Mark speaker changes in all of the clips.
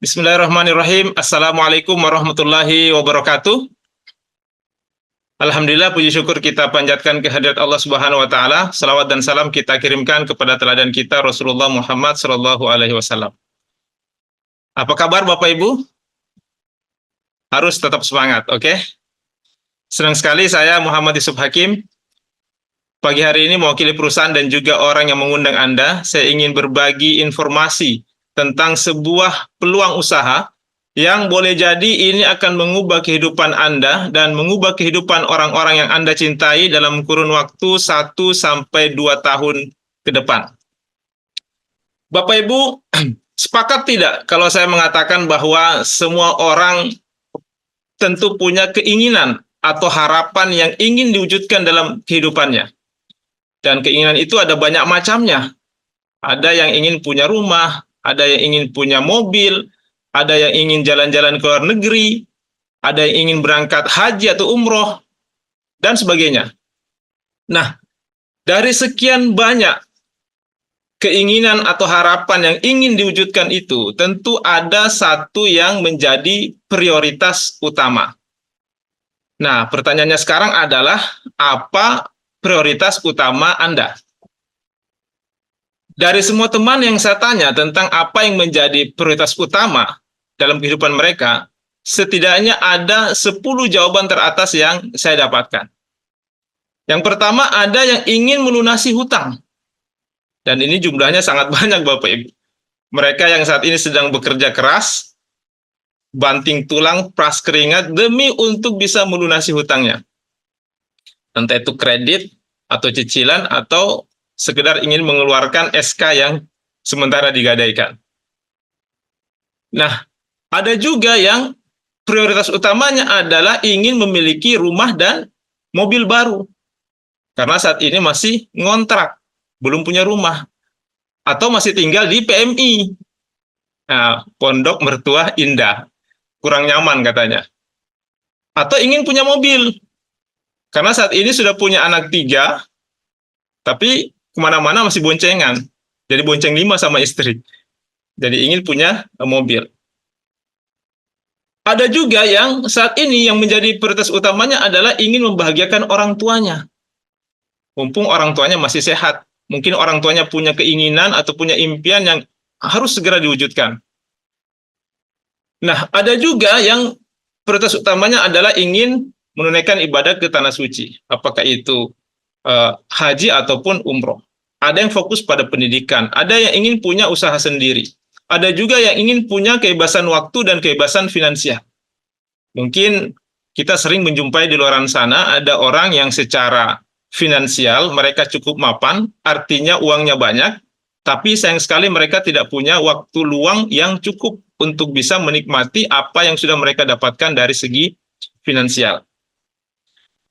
Speaker 1: Bismillahirrahmanirrahim. Assalamualaikum warahmatullahi wabarakatuh. Alhamdulillah, puji syukur kita panjatkan kehadirat Allah Subhanahu wa taala. Salawat dan salam kita kirimkan kepada teladan kita Rasulullah Muhammad sallallahu alaihi wasallam. Apa kabar Bapak Ibu? Harus tetap semangat, oke? Senang sekali saya Muhammad Yusuf Hakim. Pagi hari ini mewakili perusahaan dan juga orang yang mengundang Anda, saya ingin berbagi informasi tentang sebuah peluang usaha yang boleh jadi ini akan mengubah kehidupan Anda dan mengubah kehidupan orang-orang yang Anda cintai dalam kurun waktu 1-2 tahun ke depan. Bapak Ibu, sepakat tidak kalau saya mengatakan bahwa semua orang tentu punya keinginan atau harapan yang ingin diwujudkan dalam kehidupannya. Dan keinginan itu ada banyak macamnya. Ada yang ingin punya rumah, ada yang ingin punya mobil, ada yang ingin jalan-jalan ke luar negeri, ada yang ingin berangkat haji atau umroh, dan sebagainya. Nah, dari sekian banyak keinginan atau harapan yang ingin diwujudkan itu, tentu ada satu yang menjadi prioritas utama. Nah, pertanyaannya sekarang adalah, apa prioritas utama Anda? Dari semua teman yang saya tanya tentang apa yang menjadi prioritas utama dalam kehidupan mereka, setidaknya ada 10 jawaban teratas yang saya dapatkan. Yang pertama, ada yang ingin melunasi hutang. Dan ini jumlahnya sangat banyak Bapak Ibu. Mereka yang saat ini sedang bekerja keras, banting tulang, peras keringat, demi untuk bisa melunasi hutangnya. Entah itu kredit, atau cicilan, atau sekedar ingin mengeluarkan SK yang sementara digadaikan. Nah, ada juga yang prioritas utamanya adalah ingin memiliki rumah dan mobil baru. Karena saat ini masih ngontrak, belum punya rumah. Atau masih tinggal di PMI. Nah, Pondok Mertua Indah. Kurang nyaman katanya. Atau ingin punya mobil. Karena saat ini sudah punya anak 3, tapi kemana-mana masih boncengan. Jadi bonceng 5 sama istri. Jadi ingin punya mobil. Ada juga yang saat ini yang menjadi prioritas utamanya adalah ingin membahagiakan orang tuanya. Mumpung orang tuanya masih sehat. Mungkin orang tuanya punya keinginan atau punya impian yang harus segera diwujudkan. Nah, ada juga yang prioritas utamanya adalah ingin menunaikan ibadah ke tanah suci. Apakah itu haji ataupun umroh. Ada yang fokus pada pendidikan. Ada yang ingin punya usaha sendiri. Ada juga yang ingin punya kebebasan waktu dan kebebasan finansial. Mungkin kita sering menjumpai di luar sana ada orang yang secara finansial mereka cukup mapan, artinya uangnya banyak, tapi sayang sekali mereka tidak punya waktu luang yang cukup untuk bisa menikmati apa yang sudah mereka dapatkan dari segi finansial.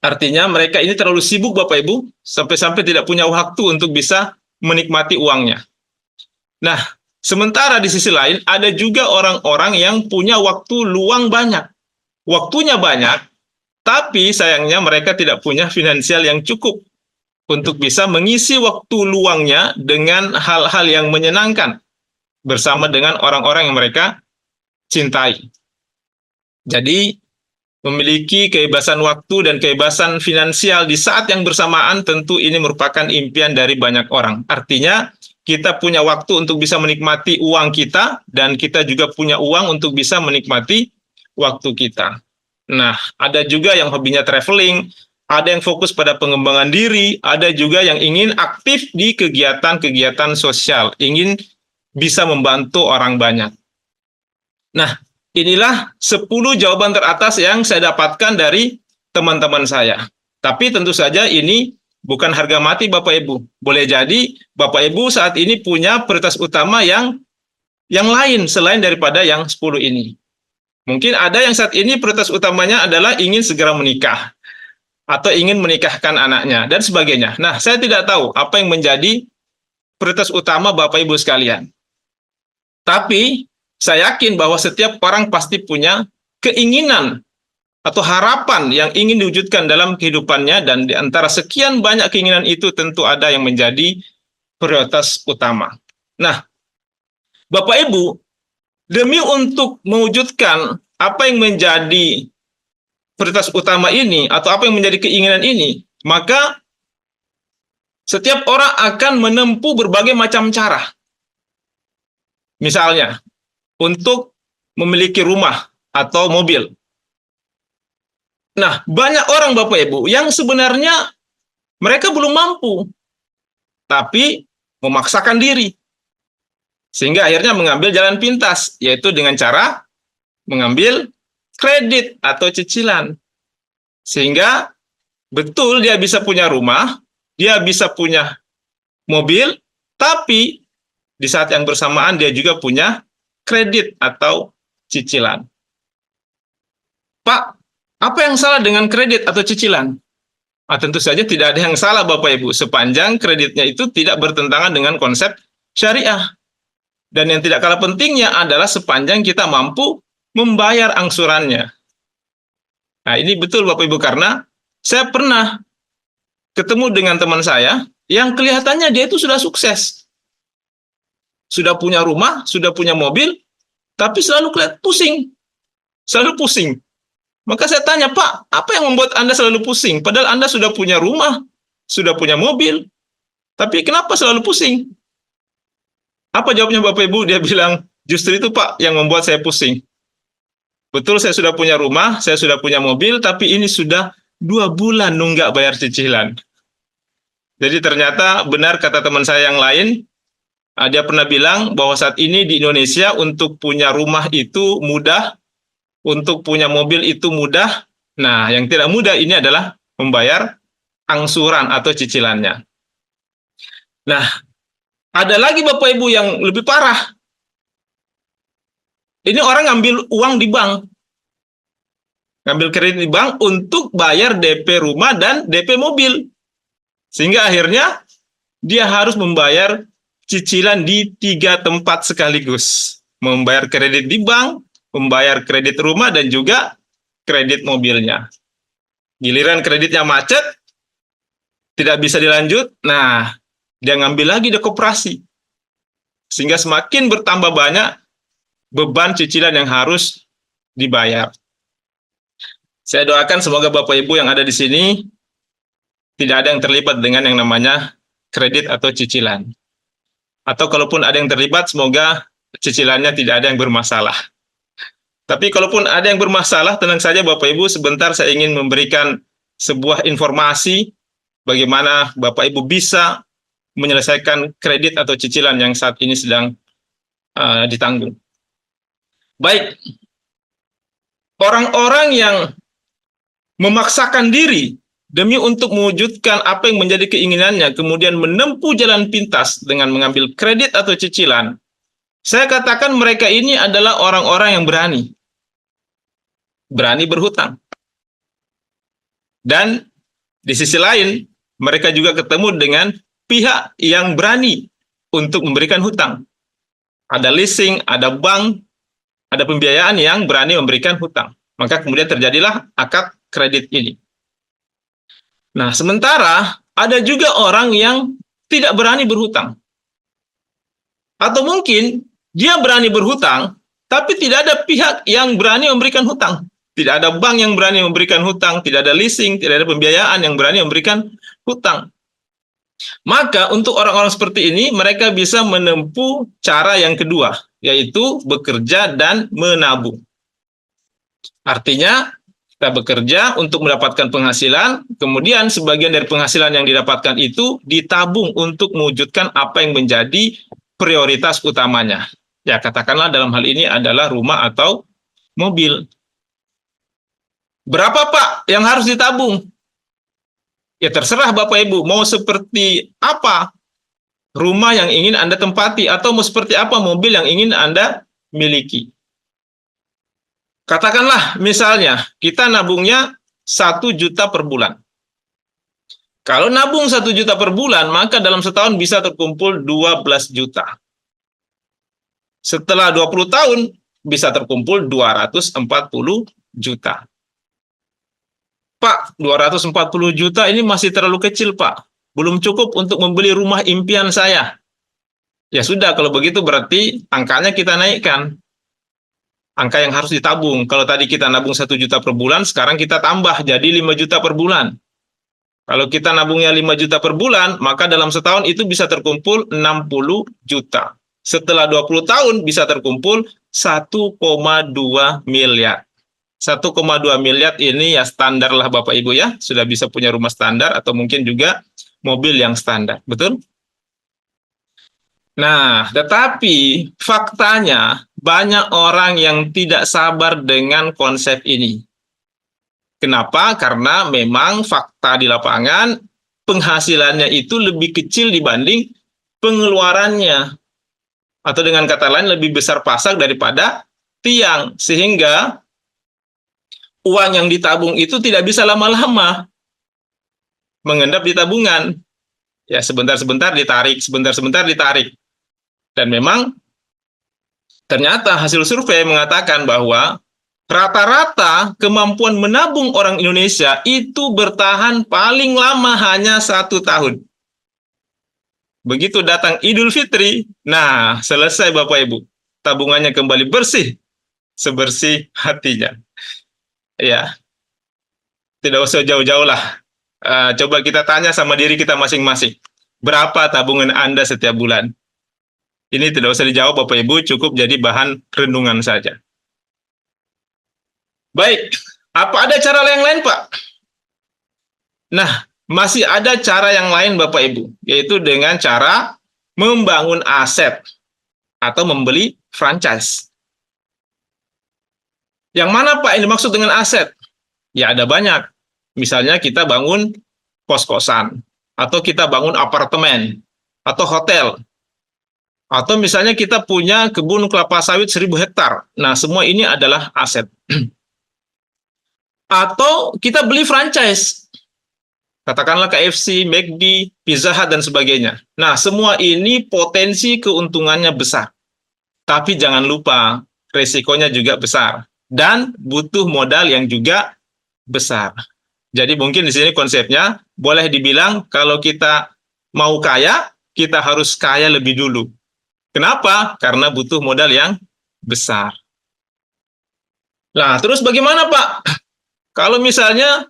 Speaker 1: Artinya mereka ini terlalu sibuk Bapak Ibu, sampai-sampai tidak punya waktu untuk bisa menikmati uangnya. Nah, sementara di sisi lain, ada juga orang-orang yang punya waktu luang banyak. Waktunya banyak, tapi sayangnya mereka tidak punya finansial yang cukup untuk bisa mengisi waktu luangnya dengan hal-hal yang menyenangkan bersama dengan orang-orang yang mereka cintai. Jadi, memiliki kebebasan waktu dan kebebasan finansial di saat yang bersamaan tentu ini merupakan impian dari banyak orang. Artinya, kita punya waktu untuk bisa menikmati uang kita, dan kita juga punya uang untuk bisa menikmati waktu kita. Nah, ada juga yang hobinya traveling, ada yang fokus pada pengembangan diri, ada juga yang ingin aktif di kegiatan-kegiatan sosial, ingin bisa membantu orang banyak. Nah, inilah 10 jawaban teratas yang saya dapatkan dari teman-teman saya. Tapi tentu saja ini bukan harga mati Bapak Ibu. Boleh jadi Bapak Ibu saat ini punya prioritas utama yang lain selain daripada yang 10 ini. Mungkin ada yang saat ini prioritas utamanya adalah ingin segera menikah, atau ingin menikahkan anaknya, dan sebagainya. Nah, saya tidak tahu apa yang menjadi prioritas utama Bapak Ibu sekalian. Tapi saya yakin bahwa setiap orang pasti punya keinginan atau harapan yang ingin diwujudkan dalam kehidupannya, dan di antara sekian banyak keinginan itu tentu ada yang menjadi prioritas utama. Nah, Bapak Ibu, demi untuk mewujudkan apa yang menjadi prioritas utama ini, atau apa yang menjadi keinginan ini, maka setiap orang akan menempuh berbagai macam cara. Misalnya, untuk memiliki rumah atau mobil. Nah, banyak orang Bapak Ibu yang sebenarnya mereka belum mampu, tapi memaksakan diri. Sehingga akhirnya mengambil jalan pintas, yaitu dengan cara mengambil kredit atau cicilan. Sehingga betul dia bisa punya rumah, dia bisa punya mobil, tapi di saat yang bersamaan dia juga punya kredit atau cicilan. Pak, apa yang salah dengan kredit atau cicilan? Tentu saja tidak ada yang salah Bapak Ibu, sepanjang kreditnya itu tidak bertentangan dengan konsep syariah. Dan yang tidak kalah pentingnya adalah sepanjang kita mampu membayar angsurannya. Nah, ini betul Bapak Ibu, karena saya pernah ketemu dengan teman saya yang kelihatannya dia itu sudah sukses. Sudah punya rumah, sudah punya mobil, tapi selalu kelihatan pusing. Selalu pusing. Maka saya tanya, Pak, apa yang membuat Anda selalu pusing? Padahal Anda sudah punya rumah, sudah punya mobil, tapi kenapa selalu pusing? Apa jawabnya Bapak Ibu? Dia bilang, justru itu Pak yang membuat saya pusing. Betul, saya sudah punya rumah, saya sudah punya mobil, tapi ini sudah 2 bulan nunggak bayar cicilan. Jadi ternyata benar kata teman saya yang lain, dia pernah bilang bahwa saat ini di Indonesia untuk punya rumah itu mudah, untuk punya mobil itu mudah. Nah, yang tidak mudah ini adalah membayar angsuran atau cicilannya. Nah, ada lagi Bapak Ibu yang lebih parah. Ini orang ngambil uang di bank. Ngambil kredit di bank untuk bayar DP rumah dan DP mobil. Sehingga akhirnya dia harus membayar cicilan di 3 tempat sekaligus. Membayar kredit di bank, membayar kredit rumah, dan juga kredit mobilnya. Giliran kreditnya macet, tidak bisa dilanjut, nah, dia ngambil lagi di koperasi. Sehingga semakin bertambah banyak beban cicilan yang harus dibayar. Saya doakan semoga Bapak Ibu yang ada di sini tidak ada yang terlibat dengan yang namanya kredit atau cicilan. Atau kalaupun ada yang terlibat, semoga cicilannya tidak ada yang bermasalah. Tapi kalaupun ada yang bermasalah, tenang saja Bapak Ibu, sebentar saya ingin memberikan sebuah informasi bagaimana Bapak Ibu bisa menyelesaikan kredit atau cicilan yang saat ini sedang ditanggung. Baik, orang-orang yang memaksakan diri demi untuk mewujudkan apa yang menjadi keinginannya, kemudian menempuh jalan pintas dengan mengambil kredit atau cicilan, saya katakan mereka ini adalah orang-orang yang berani berhutang. Dan di sisi lain, mereka juga ketemu dengan pihak yang berani untuk memberikan hutang. Ada leasing, ada bank, ada pembiayaan yang berani memberikan hutang. Maka kemudian terjadilah akad kredit ini. Nah, sementara ada juga orang yang tidak berani berhutang. Atau mungkin dia berani berhutang, tapi tidak ada pihak yang berani memberikan hutang. Tidak ada bank yang berani memberikan hutang, tidak ada leasing, tidak ada pembiayaan yang berani memberikan hutang. Maka untuk orang-orang seperti ini, mereka bisa menempuh cara yang kedua, yaitu bekerja dan menabung. Artinya, kita bekerja untuk mendapatkan penghasilan, kemudian sebagian dari penghasilan yang didapatkan itu ditabung untuk mewujudkan apa yang menjadi prioritas utamanya. Ya, katakanlah dalam hal ini adalah rumah atau mobil. Berapa Pak yang harus ditabung? Ya terserah Bapak Ibu, mau seperti apa rumah yang ingin Anda tempati, atau mau seperti apa mobil yang ingin Anda miliki. Katakanlah misalnya kita nabungnya 1 juta per bulan. Kalau nabung 1 juta per bulan, maka dalam setahun bisa terkumpul 12 juta. Setelah 20 tahun, bisa terkumpul 240 juta. Pak, 240 juta ini masih terlalu kecil, Pak. Belum cukup untuk membeli rumah impian saya. Ya sudah, kalau begitu berarti angkanya kita naikkan. angka yang harus ditabung. Kalau tadi kita nabung 1 juta per bulan, sekarang kita tambah jadi 5 juta per bulan. Kalau kita nabungnya 5 juta per bulan, maka dalam setahun itu bisa terkumpul 60 juta. Setelah 20 tahun bisa terkumpul 1,2 miliar. 1,2 miliar ini ya standar lah Bapak Ibu ya. Sudah bisa punya rumah standar atau mungkin juga mobil yang standar. Betul? Nah, tetapi faktanya banyak orang yang tidak sabar dengan konsep ini. Kenapa? Karena memang fakta di lapangan penghasilannya itu lebih kecil dibanding pengeluarannya. Atau dengan kata lain lebih besar pasak daripada tiang. Sehingga uang yang ditabung itu tidak bisa lama-lama mengendap di tabungan. Ya, sebentar-sebentar ditarik, sebentar-sebentar ditarik. Dan memang ternyata hasil survei mengatakan bahwa rata-rata kemampuan menabung orang Indonesia itu bertahan paling lama hanya 1 tahun. Begitu datang Idul Fitri, nah selesai Bapak Ibu. Tabungannya kembali bersih, sebersih hatinya. Ya, tidak usah jauh-jauh lah. Coba kita tanya sama diri kita masing-masing. Berapa tabungan Anda setiap bulan? Ini tidak usah dijawab Bapak Ibu, cukup jadi bahan renungan saja. Baik, apa ada cara yang lain Pak? Nah, masih ada cara yang lain Bapak Ibu, yaitu dengan cara membangun aset atau membeli franchise. Yang mana Pak yang dimaksud dengan aset? Ya ada banyak. Misalnya kita bangun kos-kosan, atau kita bangun apartemen, atau hotel. Atau misalnya kita punya kebun kelapa sawit 1000 hektar. Nah, semua ini adalah aset. Atau kita beli franchise. Katakanlah KFC, McD, Pizza Hut, dan sebagainya. Nah, semua ini potensi keuntungannya besar. Tapi jangan lupa, resikonya juga besar. Dan butuh modal yang juga besar. Jadi mungkin di sini konsepnya, boleh dibilang kalau kita mau kaya, kita harus kaya lebih dulu. Kenapa? Karena butuh modal yang besar. Nah, terus bagaimana Pak? Kalau misalnya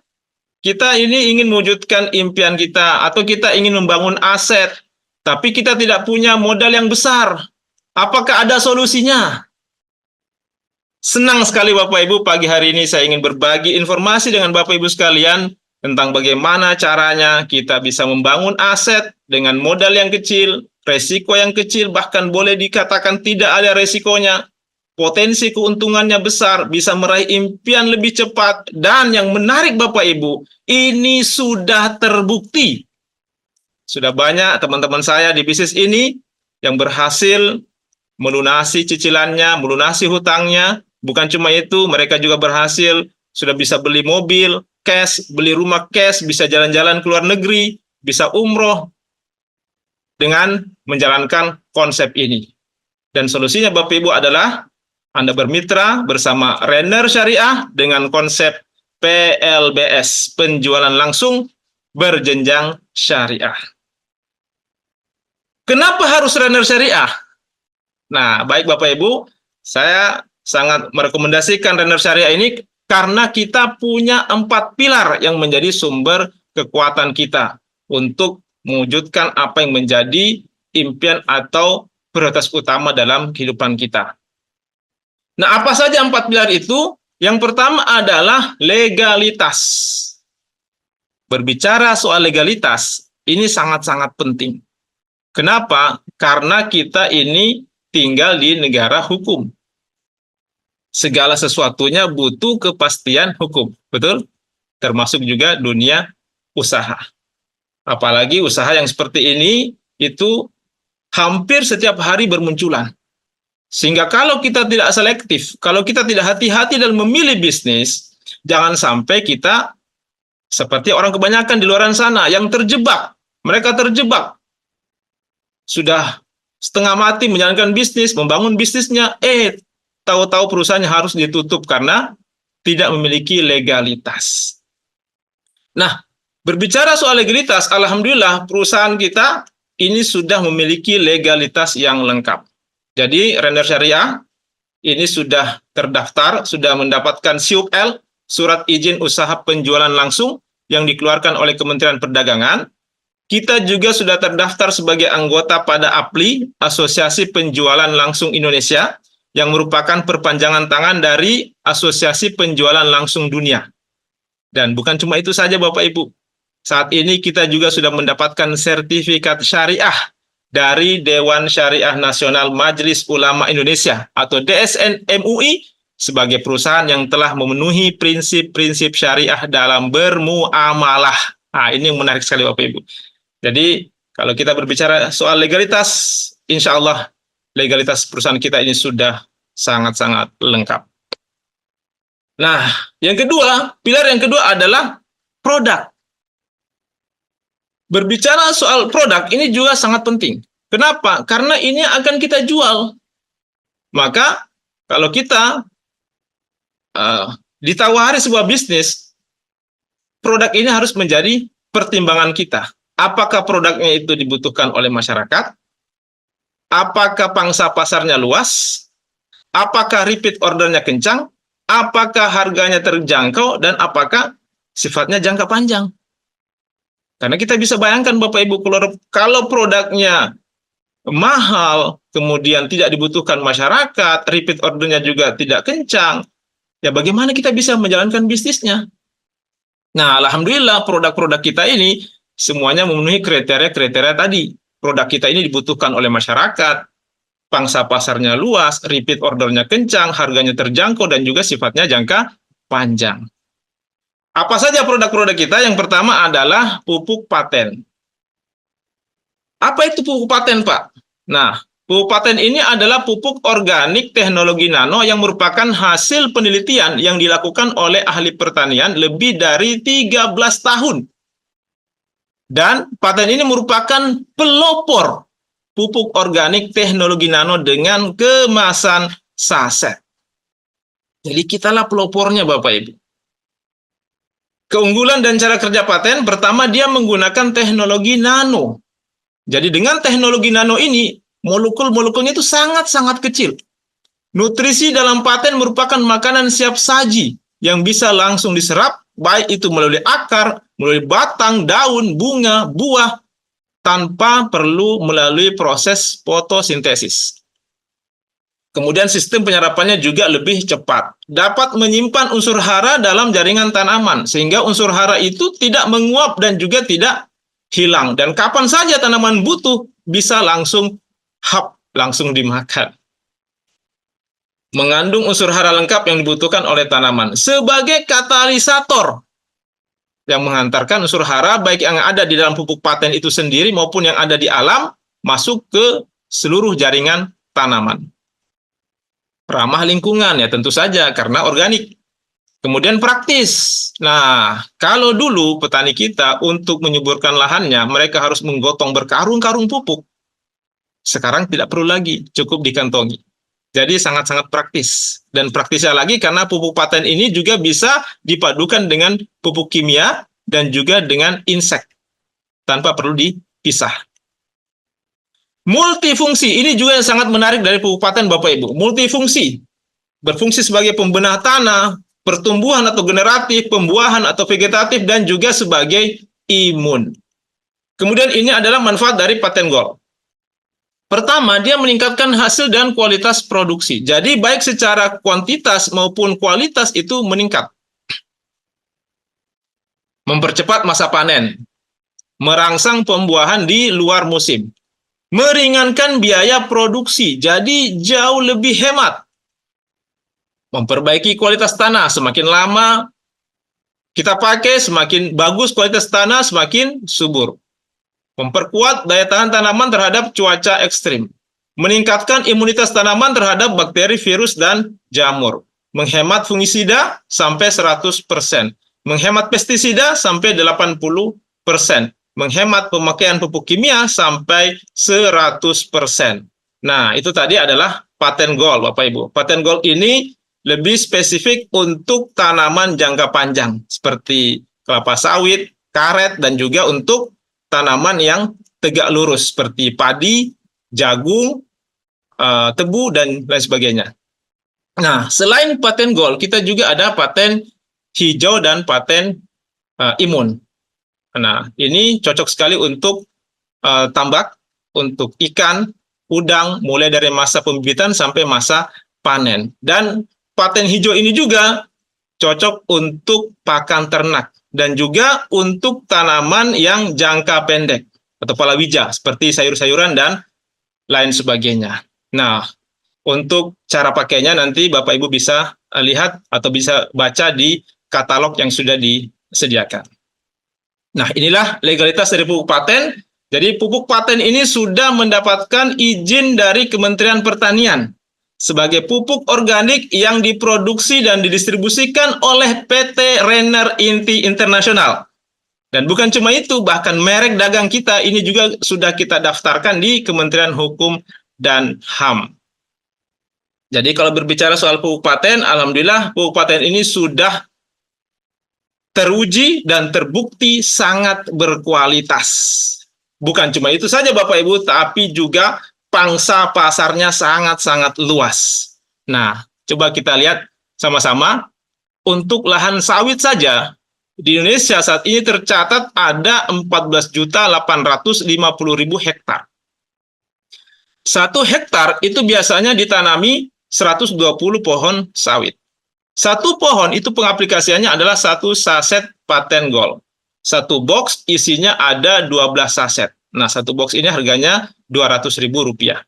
Speaker 1: kita ini ingin mewujudkan impian kita, atau kita ingin membangun aset, tapi kita tidak punya modal yang besar, apakah ada solusinya? Senang sekali Bapak Ibu, pagi hari ini saya ingin berbagi informasi dengan Bapak Ibu sekalian tentang bagaimana caranya kita bisa membangun aset dengan modal yang kecil, resiko yang kecil, bahkan boleh dikatakan tidak ada resikonya. Potensi keuntungannya besar, bisa meraih impian lebih cepat, dan yang menarik Bapak Ibu, ini sudah terbukti. Sudah banyak teman-teman saya di bisnis ini yang berhasil melunasi cicilannya, melunasi hutangnya. Bukan cuma itu, mereka juga berhasil, sudah bisa beli mobil, cash, beli rumah cash, bisa jalan-jalan ke luar negeri, bisa umroh, dengan menjalankan konsep ini. Dan solusinya Bapak Ibu adalah Anda bermitra bersama Renner Syariah dengan konsep PLBS, penjualan langsung berjenjang syariah. Kenapa harus Renner Syariah? Nah, baik Bapak Ibu, saya sangat merekomendasikan Renner Syariah ini karena kita punya 4 pilar yang menjadi sumber kekuatan kita untuk mewujudkan apa yang menjadi impian atau prioritas utama dalam kehidupan kita. Nah, apa saja 4 pilar itu? Yang pertama adalah legalitas. Berbicara soal legalitas, ini sangat-sangat penting. Kenapa? Karena kita ini tinggal di negara hukum. Segala sesuatunya butuh kepastian hukum, betul? Termasuk juga dunia usaha. Apalagi usaha yang seperti ini, itu hampir setiap hari bermunculan. Sehingga kalau kita tidak selektif, kalau kita tidak hati-hati dalam memilih bisnis, jangan sampai kita seperti orang kebanyakan di luar sana yang terjebak. Mereka terjebak. Sudah setengah mati menjalankan bisnis, membangun bisnisnya, tahu-tahu perusahaannya harus ditutup karena tidak memiliki legalitas. Nah, berbicara soal legalitas, alhamdulillah perusahaan kita ini sudah memiliki legalitas yang lengkap. Jadi, Renner Syariah ini sudah terdaftar, sudah mendapatkan SIUP-L, Surat Izin Usaha Penjualan Langsung, yang dikeluarkan oleh Kementerian Perdagangan. Kita juga sudah terdaftar sebagai anggota pada APLI, Asosiasi Penjualan Langsung Indonesia, yang merupakan perpanjangan tangan dari Asosiasi Penjualan Langsung Dunia. Dan bukan cuma itu saja Bapak Ibu. Saat ini kita juga sudah mendapatkan sertifikat syariah dari Dewan Syariah Nasional Majelis Ulama Indonesia atau DSN MUI sebagai perusahaan yang telah memenuhi prinsip-prinsip syariah dalam bermuamalah. Nah, ini yang menarik sekali Bapak Ibu. Jadi, kalau kita berbicara soal legalitas, insya Allah legalitas perusahaan kita ini sudah sangat-sangat lengkap. Nah, yang kedua, pilar yang kedua adalah produk. Berbicara soal produk ini juga sangat penting. Kenapa? Karena ini akan kita jual. Maka, kalau kita ditawari sebuah bisnis, produk ini harus menjadi pertimbangan kita. Apakah produknya itu dibutuhkan oleh masyarakat? Apakah pangsa pasarnya luas? Apakah repeat ordernya kencang? Apakah harganya terjangkau? Dan apakah sifatnya jangka panjang? Karena kita bisa bayangkan Bapak Ibu, kalau produknya mahal, kemudian tidak dibutuhkan masyarakat, repeat ordernya juga tidak kencang, ya bagaimana kita bisa menjalankan bisnisnya? Nah, alhamdulillah produk-produk kita ini semuanya memenuhi kriteria-kriteria tadi. Produk kita ini dibutuhkan oleh masyarakat, pangsa pasarnya luas, repeat ordernya kencang, harganya terjangkau, dan juga sifatnya jangka panjang. Apa saja produk-produk kita? Yang pertama adalah pupuk paten. Apa itu pupuk paten, Pak? Nah, pupuk paten ini adalah pupuk organik teknologi nano yang merupakan hasil penelitian yang dilakukan oleh ahli pertanian lebih dari 13 tahun. Dan paten ini merupakan pelopor pupuk organik teknologi nano dengan kemasan saset. Jadi kitalah pelopornya Bapak Ibu. Keunggulan dan cara kerja paten, pertama dia menggunakan teknologi nano. Jadi dengan teknologi nano ini, molekul-molekulnya itu sangat-sangat kecil. Nutrisi dalam paten merupakan makanan siap saji yang bisa langsung diserap, baik itu melalui akar, melalui batang, daun, bunga, buah, tanpa perlu melalui proses fotosintesis. Kemudian sistem penyerapannya juga lebih cepat. Dapat menyimpan unsur hara dalam jaringan tanaman, sehingga unsur hara itu tidak menguap dan juga tidak hilang. Dan kapan saja tanaman butuh, bisa langsung langsung dimakan. Mengandung unsur hara lengkap yang dibutuhkan oleh tanaman. Sebagai katalisator yang mengantarkan unsur hara, baik yang ada di dalam pupuk paten itu sendiri maupun yang ada di alam, masuk ke seluruh jaringan tanaman. Ramah lingkungan ya tentu saja karena organik. Kemudian praktis. Nah, kalau dulu petani kita untuk menyuburkan lahannya, mereka harus menggotong berkarung-karung pupuk. Sekarang tidak perlu lagi, cukup dikantongi. Jadi sangat-sangat praktis. Dan praktisnya lagi karena pupuk paten ini juga bisa dipadukan dengan pupuk kimia dan juga dengan insek. Tanpa perlu dipisah. Multifungsi, ini juga yang sangat menarik dari pupuk paten Bapak Ibu. Multifungsi, berfungsi sebagai pembenah tanah, pertumbuhan atau generatif, pembuahan atau vegetatif, dan juga sebagai imun. Kemudian ini adalah manfaat dari paten gold. Pertama, dia meningkatkan hasil dan kualitas produksi. Jadi baik secara kuantitas maupun kualitas itu meningkat. Mempercepat masa panen, merangsang pembuahan di luar musim. Meringankan biaya produksi, jadi jauh lebih hemat. Memperbaiki kualitas tanah, semakin lama kita pakai, semakin bagus kualitas tanah, semakin subur. Memperkuat daya tahan tanaman terhadap cuaca ekstrim. Meningkatkan imunitas tanaman terhadap bakteri, virus, dan jamur. Menghemat fungisida sampai 100%. Menghemat pestisida sampai 80%. Menghemat pemakaian pupuk kimia sampai 100%. Nah, itu tadi adalah paten gold, Bapak Ibu. Paten gold ini lebih spesifik untuk tanaman jangka panjang, seperti kelapa sawit, karet, dan juga untuk tanaman yang tegak lurus, seperti padi, jagung, tebu, dan lain sebagainya. Nah, selain paten gold, kita juga ada paten hijau dan paten imun. Nah, ini cocok sekali untuk tambak, untuk ikan, udang, mulai dari masa pembibitan sampai masa panen. Dan paten hijau ini juga cocok untuk pakan ternak dan juga untuk tanaman yang jangka pendek atau palawija seperti sayur-sayuran dan lain sebagainya. Nah, untuk cara pakainya nanti Bapak Ibu bisa lihat atau bisa baca di katalog yang sudah disediakan. Nah, inilah legalitas dari pupuk paten. Jadi pupuk paten ini sudah mendapatkan izin dari Kementerian Pertanian sebagai pupuk organik yang diproduksi dan didistribusikan oleh PT Renner Inti Internasional. Dan bukan cuma itu, bahkan merek dagang kita ini juga sudah kita daftarkan di Kementerian Hukum dan HAM. Jadi kalau berbicara soal pupuk paten, alhamdulillah pupuk paten ini sudah teruji dan terbukti sangat berkualitas. Bukan cuma itu saja Bapak Ibu, tapi juga pangsa pasarnya sangat-sangat luas. Nah, coba kita lihat sama-sama. Untuk lahan sawit saja, di Indonesia saat ini tercatat ada 14.850.000 hektar. 1 hektar itu biasanya ditanami 120 pohon sawit. 1 pohon itu pengaplikasiannya adalah 1 saset paten gold. 1 box isinya ada 12 saset. Nah, 1 box ini harganya Rp200.000.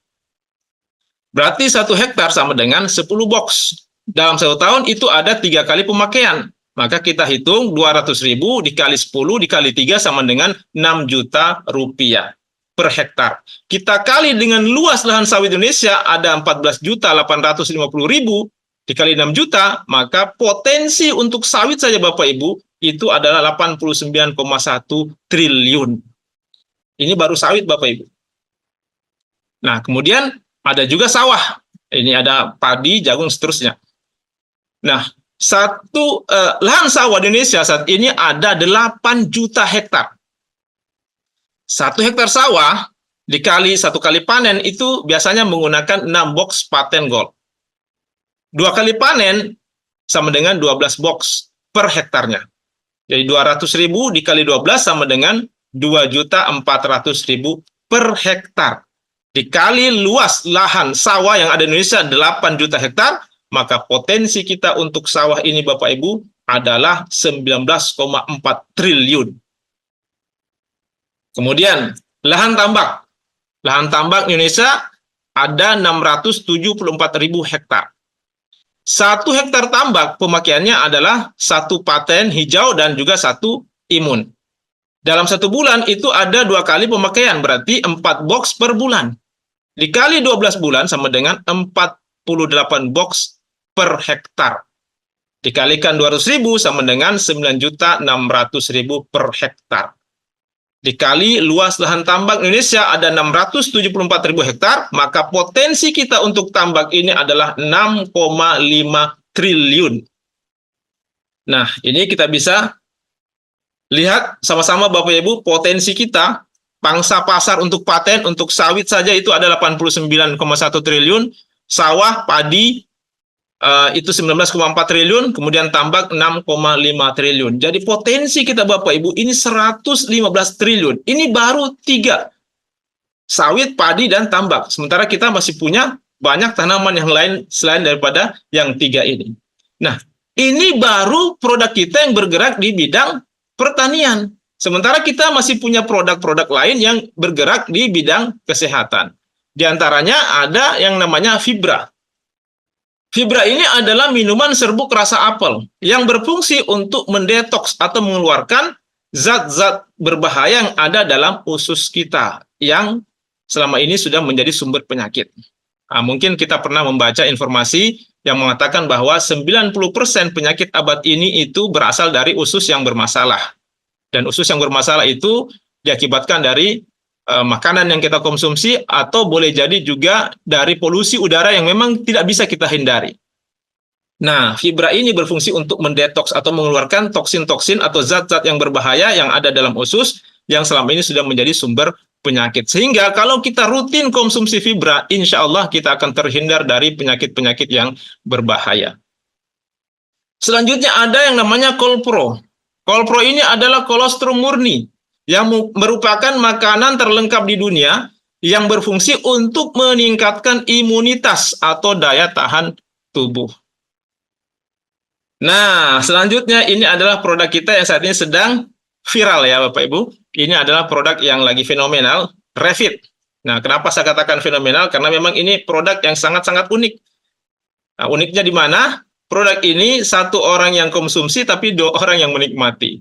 Speaker 1: Berarti 1 hektar sama dengan 10 box. Dalam 1 tahun itu ada 3 kali pemakaian. Maka kita hitung 200.000 dikali 10 dikali 3 sama dengan 6 juta rupiah per hektar. Kita kali dengan luas lahan sawit Indonesia ada 14.850.000 dikali 6 juta, maka potensi untuk sawit saja Bapak Ibu itu adalah 89,1 triliun. Ini baru sawit Bapak Ibu. Nah, kemudian ada juga sawah. Ini ada padi, jagung, seterusnya. Nah, lahan sawah di Indonesia saat ini ada 8 juta hektar. 1 hektar sawah dikali 1 kali panen itu biasanya menggunakan 6 box paten gold. 2 kali panen sama dengan 12 box per hektarnya. Jadi 200.000 dikali 12 sama dengan 2.400.000 per hektar. Dikali luas lahan sawah yang ada di Indonesia 8 juta hektar, maka potensi kita untuk sawah ini Bapak Ibu adalah 19,4 triliun. Kemudian lahan tambak. Lahan tambak Indonesia ada 674.000 hektar. 1 hektar tambak pemakaiannya adalah 1 paten hijau dan juga 1 imun. Dalam 1 bulan itu ada 2 kali pemakaian, berarti 4 box per bulan. Dikali 12 bulan sama dengan 48 box per hektar. Dikalikan 200.000 sama dengan 9.600.000 per hektar. Dikali luas lahan tambak Indonesia ada 674.000 hektar, maka potensi kita untuk tambak ini adalah 6,5 triliun. Nah, ini kita bisa lihat sama-sama Bapak Ibu, potensi kita, pangsa pasar untuk paten, untuk sawit saja itu ada 89,1 triliun, sawah, padi, itu 19,4 triliun, kemudian tambak 6,5 triliun. Jadi potensi kita Bapak Ibu ini 115 triliun. Ini baru 3. Sawit, padi, dan tambak. Sementara kita masih punya banyak tanaman yang lain selain daripada yang 3 ini. Nah, ini baru produk kita yang bergerak di bidang pertanian. Sementara kita masih punya produk-produk lain yang bergerak di bidang kesehatan. Di antaranya ada yang namanya Fibra. Fibra ini adalah minuman serbuk rasa apel yang berfungsi untuk mendetoks atau mengeluarkan zat-zat berbahaya yang ada dalam usus kita yang selama ini sudah menjadi sumber penyakit. Nah, mungkin kita pernah membaca informasi yang mengatakan bahwa 90% penyakit abad ini itu berasal dari usus yang bermasalah. Dan usus yang bermasalah itu diakibatkan dari makanan yang kita konsumsi atau boleh jadi juga dari polusi udara yang memang tidak bisa kita hindari. Nah, fibra ini berfungsi untuk mendetoks atau mengeluarkan toksin-toksin atau zat-zat yang berbahaya yang ada dalam usus yang selama ini sudah menjadi sumber penyakit. Sehingga kalau kita rutin konsumsi fibra, insya Allah kita akan terhindar dari penyakit-penyakit yang berbahaya. Selanjutnya ada yang namanya kolpro. Kolpro ini adalah kolostrum murni yang merupakan makanan terlengkap di dunia yang berfungsi untuk meningkatkan imunitas atau daya tahan tubuh. Nah, selanjutnya ini adalah produk kita yang saat ini sedang viral ya Bapak Ibu. Ini adalah produk yang lagi fenomenal, Revit. Nah, kenapa saya katakan fenomenal? Karena memang ini produk yang sangat-sangat unik. Nah, uniknya di mana? Produk ini satu orang yang konsumsi tapi 2 orang yang menikmati.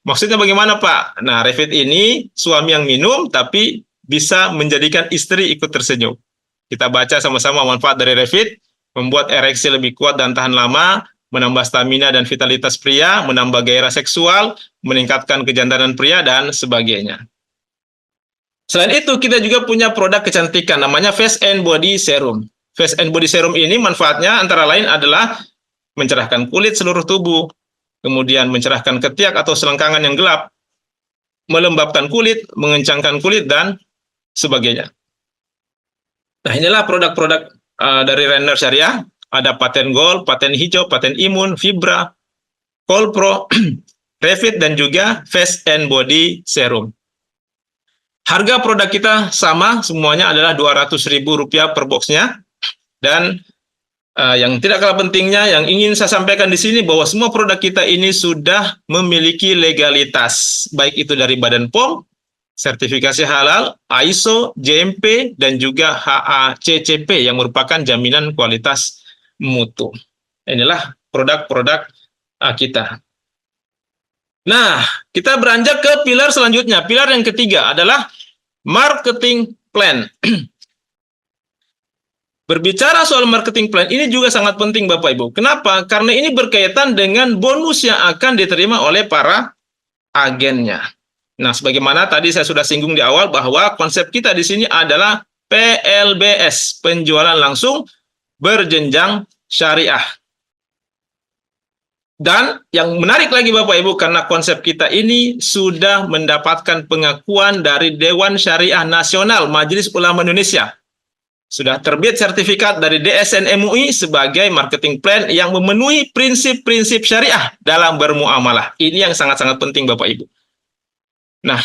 Speaker 1: Maksudnya bagaimana Pak? Nah, Revit ini suami yang minum tapi bisa menjadikan istri ikut tersenyum. Kita baca sama-sama manfaat dari Revit, membuat ereksi lebih kuat dan tahan lama, menambah stamina dan vitalitas pria, menambah gairah seksual, meningkatkan kejantanan pria, dan sebagainya. Selain itu, kita juga punya produk kecantikan, namanya Face and Body Serum. Face and Body Serum ini manfaatnya antara lain adalah mencerahkan kulit seluruh tubuh, kemudian mencerahkan ketiak atau selengkangan yang gelap, melembabkan kulit, mengencangkan kulit, dan sebagainya. Nah, inilah produk-produk dari Renner Syariah. Ada paten gold, paten hijau, paten imun, fibra, kolpro, Revit, dan juga Face and Body Serum. Harga produk kita sama, semuanya adalah Rp200.000 per boxnya. Dan yang tidak kalah pentingnya, yang ingin saya sampaikan di sini, bahwa semua produk kita ini sudah memiliki legalitas, baik itu dari Badan POM, sertifikasi halal, ISO, GMP, dan juga HACCP yang merupakan jaminan kualitas mutu. Inilah produk-produk kita. Nah, kita beranjak ke pilar selanjutnya. Pilar yang ketiga adalah marketing plan. Berbicara soal marketing plan, ini juga sangat penting Bapak Ibu. Kenapa? Karena ini berkaitan dengan bonus yang akan diterima oleh para agennya. Nah, sebagaimana tadi saya sudah singgung di awal bahwa konsep kita di sini adalah PLBS, penjualan langsung berjenjang syariah. Dan yang menarik lagi Bapak Ibu, karena konsep kita ini sudah mendapatkan pengakuan dari Dewan Syariah Nasional Majelis Ulama Indonesia. Sudah terbit sertifikat dari DSN MUI sebagai marketing plan yang memenuhi prinsip-prinsip syariah dalam bermuamalah. Ini yang sangat-sangat penting Bapak Ibu. Nah,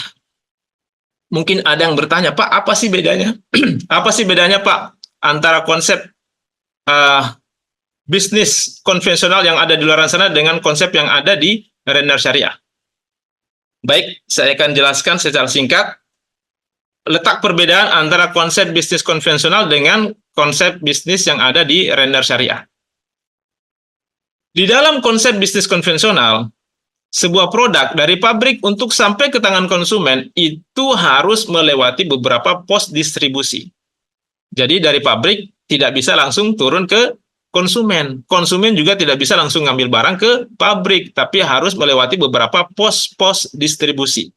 Speaker 1: mungkin ada yang bertanya, Pak, apa sih bedanya? Apa sih bedanya Pak antara konsep bisnis konvensional yang ada di luar sana dengan konsep yang ada di Renner Syariah? Baik, saya akan jelaskan secara singkat letak perbedaan antara konsep bisnis konvensional dengan konsep bisnis yang ada di Renner Syariah. Di dalam konsep bisnis konvensional, sebuah produk dari pabrik untuk sampai ke tangan konsumen itu harus melewati beberapa pos distribusi. Jadi dari pabrik tidak bisa langsung turun ke konsumen. Konsumen juga tidak bisa langsung ngambil barang ke pabrik, tapi harus melewati beberapa pos-pos distribusi.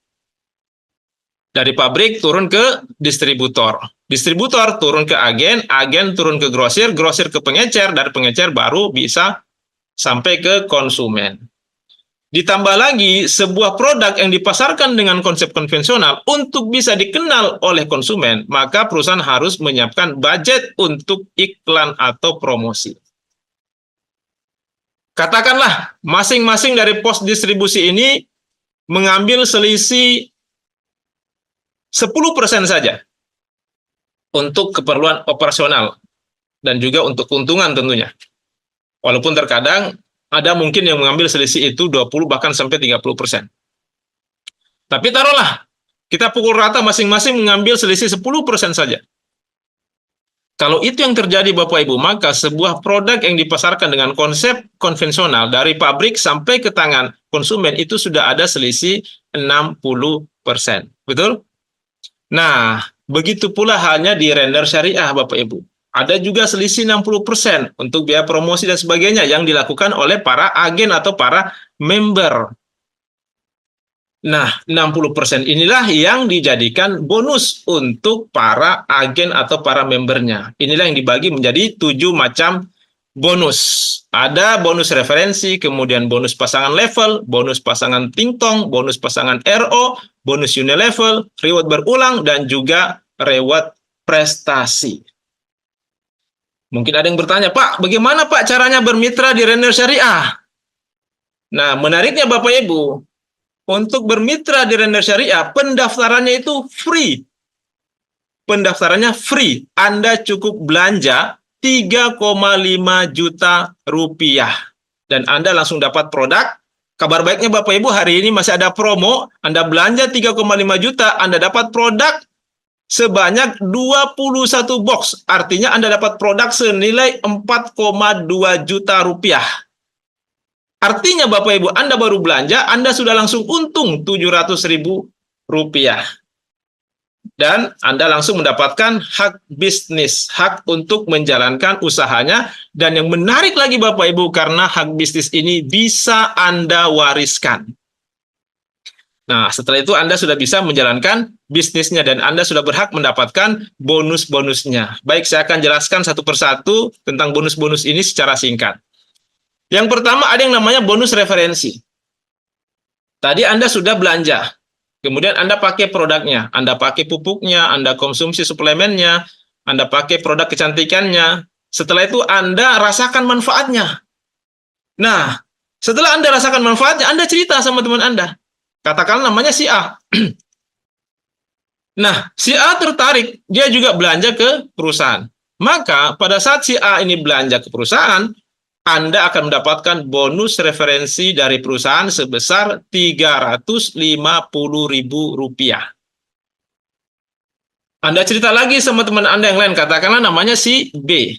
Speaker 1: Dari pabrik turun ke distributor. Distributor turun ke agen, agen turun ke grosir, grosir ke pengecer, dari pengecer baru bisa sampai ke konsumen. Ditambah lagi, sebuah produk yang dipasarkan dengan konsep konvensional untuk bisa dikenal oleh konsumen, maka perusahaan harus menyiapkan budget untuk iklan atau promosi. Katakanlah, masing-masing dari pos distribusi ini mengambil selisih 10% saja untuk keperluan operasional dan juga untuk keuntungan tentunya. Walaupun terkadang ada mungkin yang mengambil selisih itu 20 bahkan sampai 30%. Tapi taruhlah, kita pukul rata masing-masing mengambil selisih 10% saja. Kalau itu yang terjadi Bapak Ibu, maka sebuah produk yang dipasarkan dengan konsep konvensional dari pabrik sampai ke tangan konsumen itu sudah ada selisih 60%. Betul? Nah, begitu pula halnya di Renner Syariah Bapak Ibu. Ada juga selisih 60% untuk biaya promosi dan sebagainya yang dilakukan oleh para agen atau para member. Nah, 60% inilah yang dijadikan bonus untuk para agen atau para membernya. Inilah yang dibagi menjadi 7 macam bonus. Ada bonus referensi, kemudian bonus pasangan level, bonus pasangan tingtong, bonus pasangan RO, bonus unilevel, reward berulang, dan juga reward prestasi. Mungkin ada yang bertanya, Pak, bagaimana Pak caranya bermitra di Render Syariah? Nah, menariknya Bapak Ibu, untuk bermitra di Render Syariah, pendaftarannya itu free. Pendaftarannya free. Anda cukup belanja 3,5 juta rupiah. Dan Anda langsung dapat produk. Kabar baiknya Bapak Ibu, hari ini masih ada promo. Anda belanja 3,5 juta, Anda dapat produk sebanyak 21 box. Artinya Anda dapat produk senilai 4,2 juta rupiah. Artinya Bapak Ibu, Anda baru belanja, Anda sudah langsung untung 700.000 rupiah. Dan Anda langsung mendapatkan hak bisnis, hak untuk menjalankan usahanya. Dan yang menarik lagi Bapak Ibu, karena hak bisnis ini bisa Anda wariskan. Nah, setelah itu Anda sudah bisa menjalankan bisnisnya dan Anda sudah berhak mendapatkan bonus-bonusnya. Baik, saya akan jelaskan satu persatu tentang bonus-bonus ini secara singkat. Yang pertama ada yang namanya bonus referensi. Tadi Anda sudah belanja, kemudian Anda pakai produknya, Anda pakai pupuknya, Anda konsumsi suplemennya, Anda pakai produk kecantikannya. Setelah itu Anda rasakan manfaatnya. Nah, setelah Anda rasakan manfaatnya, Anda cerita sama teman Anda. Katakan namanya si A. Nah, si A tertarik, dia juga belanja ke perusahaan. Maka pada saat si A ini belanja ke perusahaan, Anda akan mendapatkan bonus referensi dari perusahaan sebesar Rp350.000. Anda cerita lagi sama teman Anda yang lain, katakanlah namanya si B.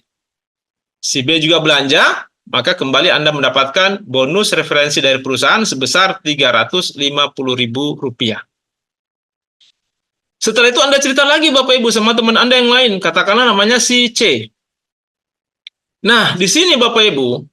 Speaker 1: Si B juga belanja, maka kembali Anda mendapatkan bonus referensi dari perusahaan sebesar Rp350.000. Setelah itu Anda cerita lagi Bapak Ibu sama teman Anda yang lain, katakanlah namanya si C. Nah, di sini Bapak Ibu,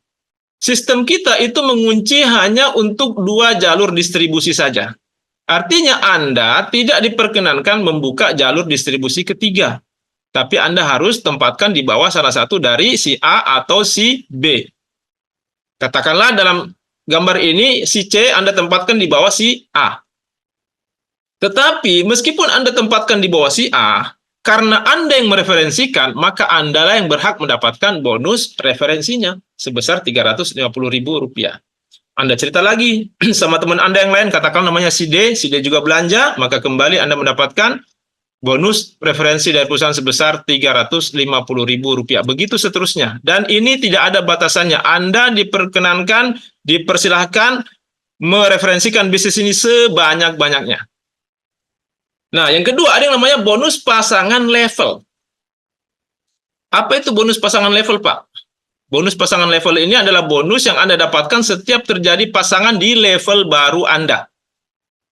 Speaker 1: sistem kita itu mengunci hanya untuk 2 jalur distribusi saja. Artinya Anda tidak diperkenankan membuka jalur distribusi ketiga. Tapi Anda harus tempatkan di bawah salah satu dari si A atau si B. Katakanlah dalam gambar ini si C Anda tempatkan di bawah si A. Tetapi meskipun Anda tempatkan di bawah si A, karena Anda yang mereferensikan, maka Anda lah yang berhak mendapatkan bonus referensinya sebesar Rp350.000. Anda cerita lagi sama teman Anda yang lain, katakan namanya si D juga belanja, maka kembali Anda mendapatkan bonus referensi dari perusahaan sebesar Rp350.000. Begitu seterusnya. Dan ini tidak ada batasannya. Anda diperkenankan, dipersilahkan mereferensikan bisnis ini sebanyak-banyaknya. Nah, yang kedua ada yang namanya bonus pasangan level. Apa itu bonus pasangan level, Pak? Bonus pasangan level ini adalah bonus yang Anda dapatkan setiap terjadi pasangan di level baru Anda.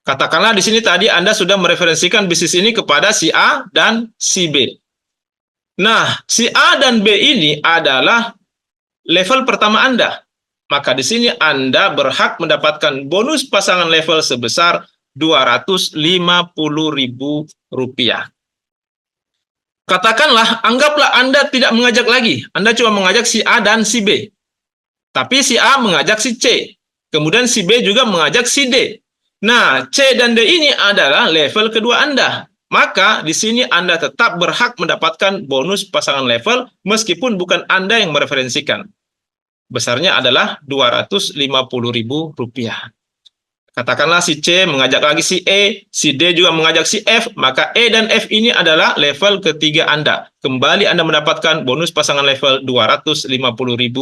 Speaker 1: Katakanlah di sini tadi Anda sudah mereferensikan bisnis ini kepada si A dan si B. Nah, si A dan B ini adalah level pertama Anda. Maka di sini Anda berhak mendapatkan bonus pasangan level sebesar Rp250.000. Katakanlah, anggaplah Anda tidak mengajak lagi. Anda cuma mengajak si A dan si B. Tapi si A mengajak si C. Kemudian si B juga mengajak si D. Nah, C dan D ini adalah level kedua Anda. Maka di sini Anda tetap berhak mendapatkan bonus pasangan level meskipun bukan Anda yang mereferensikan. Besarnya adalah Rp250.000. Katakanlah si C mengajak lagi si E, si D juga mengajak si F, maka E dan F ini adalah level ketiga Anda. Kembali Anda mendapatkan bonus pasangan level Rp250.000.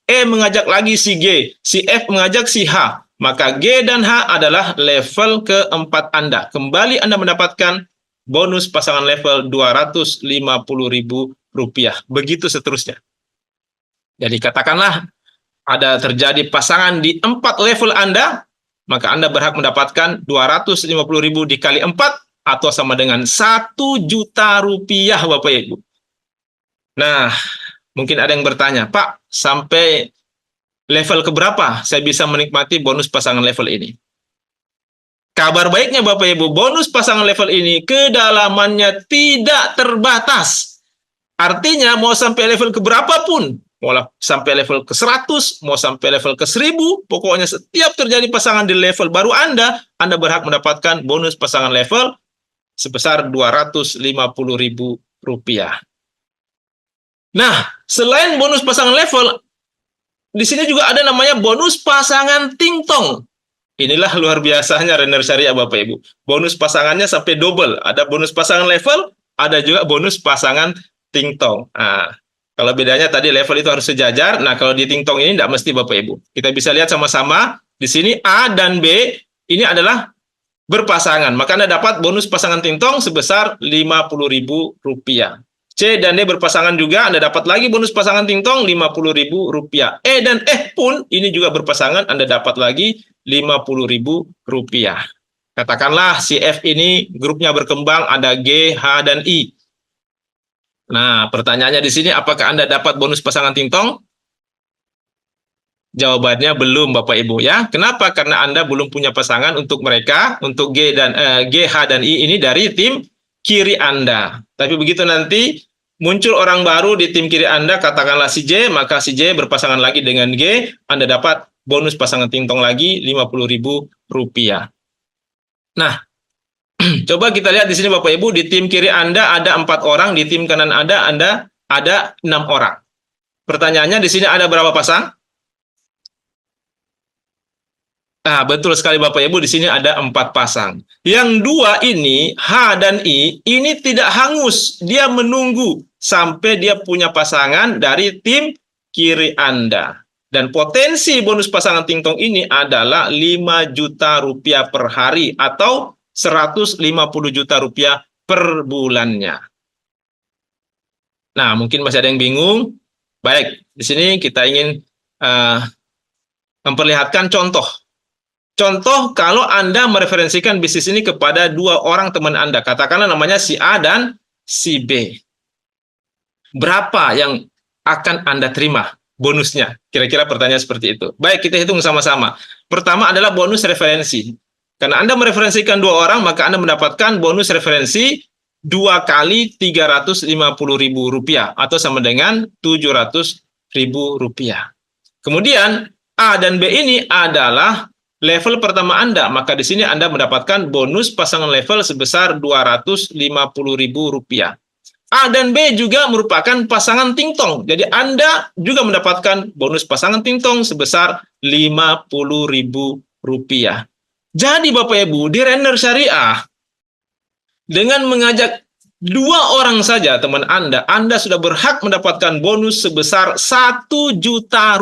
Speaker 1: E mengajak lagi si G, si F mengajak si H, maka G dan H adalah level keempat Anda. Kembali Anda mendapatkan bonus pasangan level Rp250.000. Begitu seterusnya. Jadi katakanlah ada terjadi pasangan di 4 level Anda, maka Anda berhak mendapatkan Rp250.000 dikali 4 atau sama dengan Rp1 juta Bapak Ibu. Nah, mungkin ada yang bertanya, Pak, sampai level keberapa saya bisa menikmati bonus pasangan level ini? Kabar baiknya Bapak Ibu, bonus pasangan level ini kedalamannya tidak terbatas. Artinya mau sampai level keberapa pun, sampai level ke 100, mau sampai level ke 1000, pokoknya setiap terjadi pasangan di level baru Anda berhak mendapatkan bonus pasangan level sebesar Rp250.000. Nah, selain bonus pasangan level, di sini juga ada namanya bonus pasangan tingtong. Inilah luar biasanya Renner Syariah Bapak Ibu. Bonus pasangannya sampai double. Ada bonus pasangan level, ada juga bonus pasangan tingtong. Nah, kalau bedanya tadi level itu harus sejajar. Nah, kalau di tingtong ini tidak mesti Bapak Ibu. Kita bisa lihat sama-sama. Di sini A dan B ini adalah berpasangan. Maka Anda dapat bonus pasangan tingtong sebesar Rp50.000. C dan D berpasangan juga, Anda dapat lagi bonus pasangan tingtong Rp50.000. E dan F pun ini juga berpasangan, Anda dapat lagi Rp50.000. Katakanlah si F ini grupnya berkembang, ada G, H, dan I. Nah, pertanyaannya di sini, apakah Anda dapat bonus pasangan tingtong? Jawabannya belum, Bapak Ibu ya. Kenapa? Karena Anda belum punya pasangan untuk mereka, untuk G, H, dan I ini dari tim kiri Anda. Tapi begitu nanti muncul orang baru di tim kiri Anda, katakanlah si J, maka si J berpasangan lagi dengan G, Anda dapat bonus pasangan tingtong lagi Rp50.000. Nah, coba kita lihat di sini Bapak Ibu, di tim kiri Anda ada 4 orang, di tim kanan Anda ada 6 orang. Pertanyaannya di sini ada berapa pasang? Nah, betul sekali Bapak Ibu, di sini ada 4 pasang. Yang 2 ini, H dan I, ini tidak hangus. Dia menunggu sampai dia punya pasangan dari tim kiri Anda. Dan potensi bonus pasangan tingtong ini adalah Rp5 juta per hari atau Rp150 juta per bulannya. Nah, mungkin masih ada yang bingung. Baik, di sini kita ingin memperlihatkan contoh. Contoh kalau Anda mereferensikan bisnis ini kepada 2 orang teman Anda, katakanlah namanya si A dan si B. Berapa yang akan Anda terima bonusnya? Kira-kira pertanyaan seperti itu. Baik, kita hitung sama-sama. Pertama adalah bonus referensi. Karena Anda mereferensikan 2 orang, maka Anda mendapatkan bonus referensi 2 kali Rp350.000 atau sama dengan Rp700.000. Kemudian A dan B ini adalah level pertama Anda, maka di sini Anda mendapatkan bonus pasangan level sebesar Rp250.000. A dan B juga merupakan pasangan tingtong. Jadi Anda juga mendapatkan bonus pasangan tingtong sebesar Rp50.000. Jadi Bapak Ibu, di Renner Syariah, dengan mengajak 2 orang saja teman Anda sudah berhak mendapatkan bonus sebesar Rp1 juta.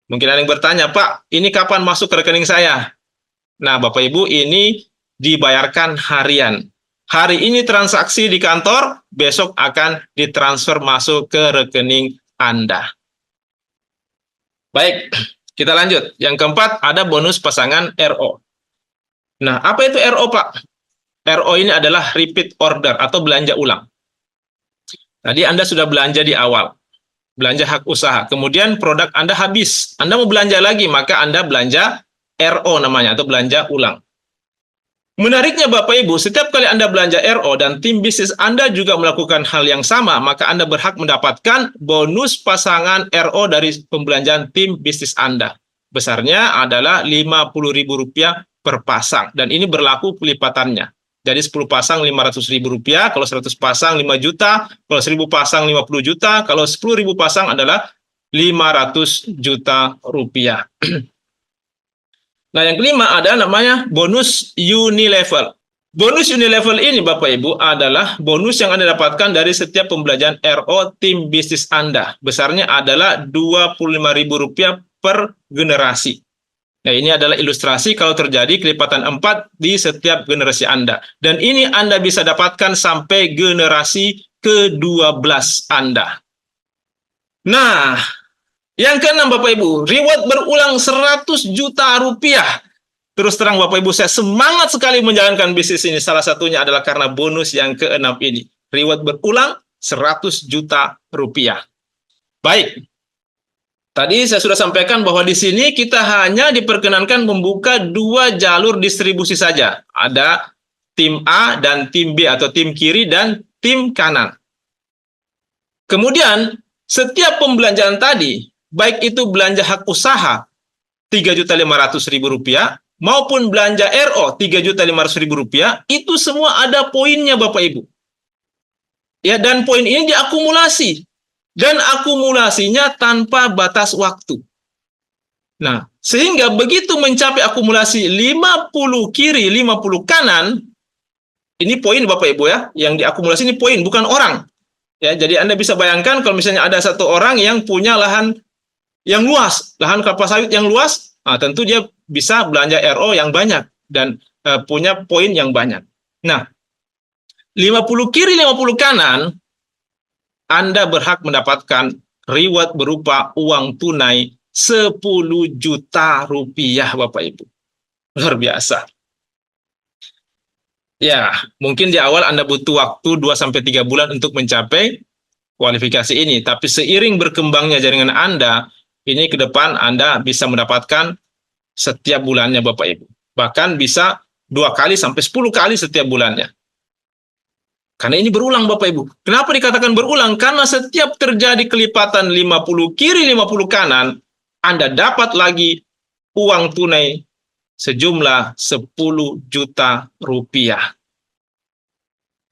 Speaker 1: Mungkin ada yang bertanya, Pak, ini kapan masuk ke rekening saya? Nah, Bapak Ibu, ini dibayarkan harian. Hari ini transaksi di kantor, besok akan ditransfer masuk ke rekening Anda. Baik, kita lanjut. Yang keempat, ada bonus pasangan RO. Nah, apa itu RO, Pak? RO ini adalah repeat order atau belanja ulang. Tadi Anda sudah belanja di awal. Belanja hak usaha, kemudian produk Anda habis, Anda mau belanja lagi, maka Anda belanja RO namanya, atau belanja ulang. Menariknya Bapak Ibu, setiap kali Anda belanja RO dan tim bisnis Anda juga melakukan hal yang sama, maka Anda berhak mendapatkan bonus pasangan RO dari pembelanjaan tim bisnis Anda. Besarnya adalah Rp50.000 per pasang, dan ini berlaku pelipatannya. Jadi 10 pasang Rp500.000, kalau 100 pasang 5 juta, kalau 1000 pasang 50 juta, kalau 10.000 pasang adalah Rp500 juta. Nah, yang kelima ada namanya bonus unilevel. Bonus unilevel ini Bapak Ibu adalah bonus yang Anda dapatkan dari setiap pembelanjaan RO tim bisnis Anda. Besarnya adalah Rp25.000 per generasi. Nah, ini adalah ilustrasi kalau terjadi kelipatan 4 di setiap generasi Anda. Dan ini Anda bisa dapatkan sampai generasi ke-12 Anda. Nah, yang keenam Bapak Ibu, reward berulang Rp100 juta. Terus terang Bapak Ibu, saya semangat sekali menjalankan bisnis ini. Salah satunya adalah karena bonus yang keenam ini. Reward berulang Rp100 juta. Baik. Tadi saya sudah sampaikan bahwa di sini kita hanya diperkenankan membuka 2 jalur distribusi saja. Ada tim A dan tim B, atau tim kiri dan tim kanan. Kemudian, setiap pembelanjaan tadi, baik itu belanja hak usaha Rp3.500.000 maupun belanja RO Rp3.500.000, itu semua ada poinnya Bapak Ibu. Ya, dan poin ini diakumulasi. Dan akumulasinya tanpa batas waktu. Nah, sehingga begitu mencapai akumulasi 50 kiri, 50 kanan, ini poin Bapak Ibu ya, yang diakumulasi ini poin, bukan orang. Ya, jadi Anda bisa bayangkan kalau misalnya ada satu orang yang punya lahan yang luas, lahan kelapa sawit yang luas, nah, tentu dia bisa belanja RO yang banyak dan punya poin yang banyak. Nah, 50 kiri, 50 kanan, Anda berhak mendapatkan reward berupa uang tunai Rp10 juta Bapak Ibu. Luar biasa. Ya, mungkin di awal Anda butuh waktu 2-3 bulan untuk mencapai kualifikasi ini, tapi seiring berkembangnya jaringan Anda, ini ke depan Anda bisa mendapatkan setiap bulannya Bapak Ibu. Bahkan bisa 2 kali sampai 10 kali setiap bulannya. Karena ini berulang Bapak Ibu. Kenapa dikatakan berulang? Karena setiap terjadi kelipatan 50 kiri 50 kanan, Anda dapat lagi uang tunai sejumlah Rp10 juta.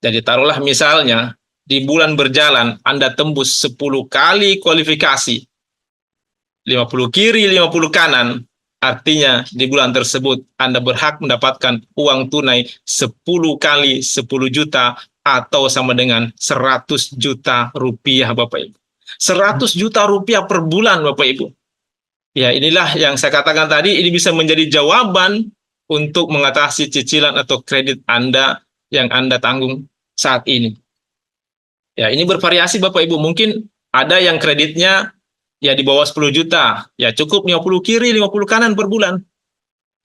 Speaker 1: Jadi taruhlah misalnya di bulan berjalan Anda tembus 10 kali kualifikasi 50 kiri 50 kanan, artinya di bulan tersebut Anda berhak mendapatkan uang tunai 10 kali 10 juta atau sama dengan Rp100 juta Bapak Ibu. Rp100 juta per bulan Bapak Ibu. Ya, inilah yang saya katakan tadi, ini bisa menjadi jawaban untuk mengatasi cicilan atau kredit Anda yang Anda tanggung saat ini. Ya, ini bervariasi Bapak Ibu. Mungkin ada yang kreditnya ya di bawah 10 juta, ya cukup 50 kiri, 50 kanan per bulan.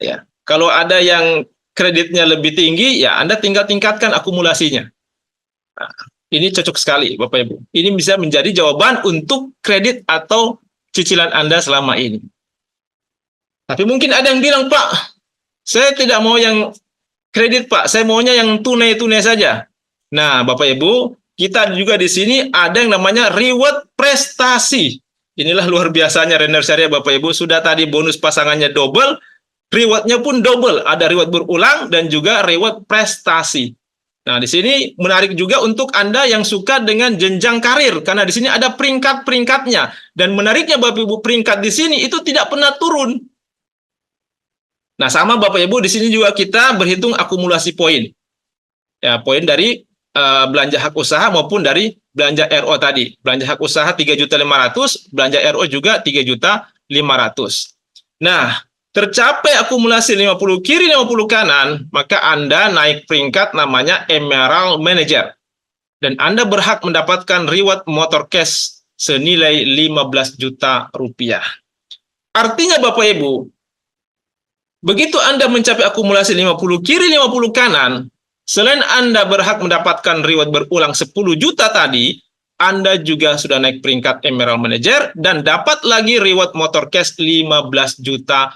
Speaker 1: Ya, kalau ada yang kreditnya lebih tinggi, ya Anda tinggal tingkatkan akumulasinya. Nah, ini cocok sekali Bapak Ibu. Ini bisa menjadi jawaban untuk kredit atau cicilan Anda selama ini. Tapi mungkin ada yang bilang, Pak, saya tidak mau yang kredit Pak, saya maunya yang tunai-tunai saja. Nah, Bapak Ibu, kita juga di sini ada yang namanya reward prestasi. Inilah luar biasanya Renner Syariah Bapak Ibu, sudah tadi bonus pasangannya double, rewardnya pun double, ada reward berulang dan juga reward prestasi. Nah, di sini menarik juga untuk Anda yang suka dengan jenjang karir, karena di sini ada peringkat-peringkatnya. Dan menariknya Bapak Ibu, peringkat di sini itu tidak pernah turun. Nah, sama Bapak Ibu, di sini juga kita berhitung akumulasi poin. Ya, poin dari belanja hak usaha maupun dari belanja RO tadi. Belanja hak usaha Rp3.500.000, belanja RO juga Rp3.500.000. Nah, tercapai akumulasi 50 kiri 50 kanan, maka Anda naik peringkat namanya Emerald Manager. Dan Anda berhak mendapatkan reward motor cash senilai Rp15 juta. Artinya Bapak Ibu, begitu Anda mencapai akumulasi 50 kiri 50 kanan, selain Anda berhak mendapatkan reward berulang 10 juta tadi, Anda juga sudah naik peringkat Emerald Manager dan dapat lagi reward motor cash Rp15 juta.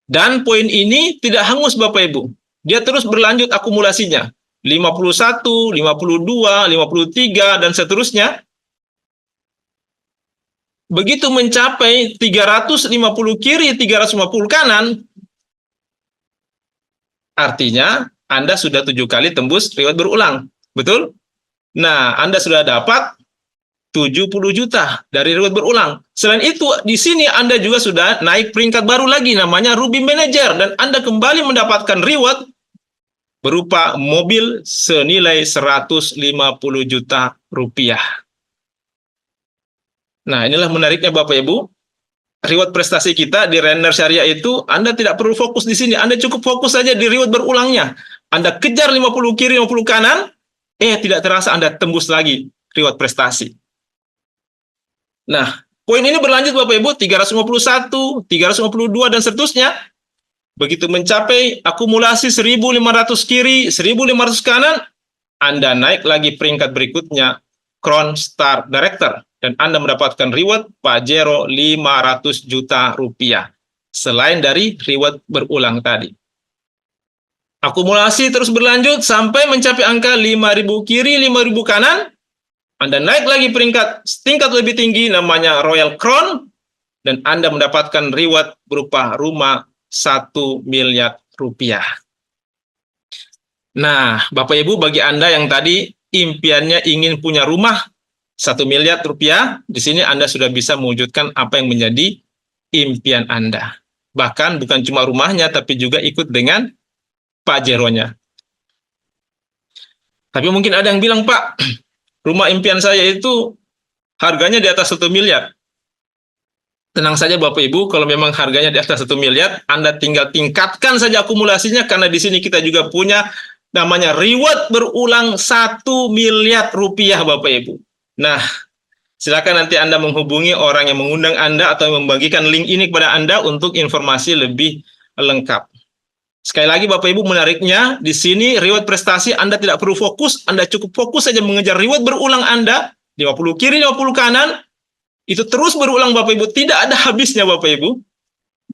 Speaker 1: Dan poin ini tidak hangus Bapak Ibu. Dia terus berlanjut akumulasinya. 51, 52, 53, dan seterusnya. Begitu mencapai 350 kiri, 350 kanan, artinya Anda sudah 7 kali tembus reward berulang. Betul? Nah, Anda sudah dapat 70 juta dari reward berulang. Selain itu, di sini Anda juga sudah naik peringkat baru lagi, namanya Ruby Manager. Dan Anda kembali mendapatkan reward berupa mobil senilai Rp150 juta. Nah, inilah menariknya Bapak Ibu. Reward prestasi kita di Renner Syariah itu, Anda tidak perlu fokus di sini. Anda cukup fokus saja di reward berulangnya. Anda kejar 50 kiri, 50 kanan, tidak terasa Anda tembus lagi reward prestasi. Nah, poin ini berlanjut Bapak Ibu, 351, 352, dan seterusnya. Begitu mencapai akumulasi 1.500 kiri, 1.500 kanan, Anda naik lagi peringkat berikutnya, Crown Star Director. Dan Anda mendapatkan reward Pajero Rp500 juta. Selain dari reward berulang tadi. Akumulasi terus berlanjut sampai mencapai angka 5.000 kiri, 5.000 kanan. Anda naik lagi tingkat lebih tinggi namanya Royal Crown, dan Anda mendapatkan reward berupa rumah 1 miliar rupiah. Nah, Bapak Ibu, bagi Anda yang tadi impiannya ingin punya rumah 1 miliar rupiah, di sini Anda sudah bisa mewujudkan apa yang menjadi impian Anda. Bahkan bukan cuma rumahnya, tapi juga ikut dengan pajeronya. Tapi mungkin ada yang bilang, Pak, rumah impian saya itu harganya di atas 1 miliar. Tenang saja Bapak Ibu, kalau memang harganya di atas 1 miliar, Anda tinggal tingkatkan saja akumulasinya, karena di sini kita juga punya namanya reward berulang 1 miliar rupiah Bapak Ibu. Nah, silakan nanti Anda menghubungi orang yang mengundang Anda atau membagikan link ini kepada Anda untuk informasi lebih lengkap. Sekali lagi Bapak Ibu, menariknya di sini reward prestasi Anda tidak perlu fokus, Anda cukup fokus saja mengejar reward berulang Anda, 50 kiri, 50 kanan, itu terus berulang Bapak Ibu, tidak ada habisnya Bapak Ibu,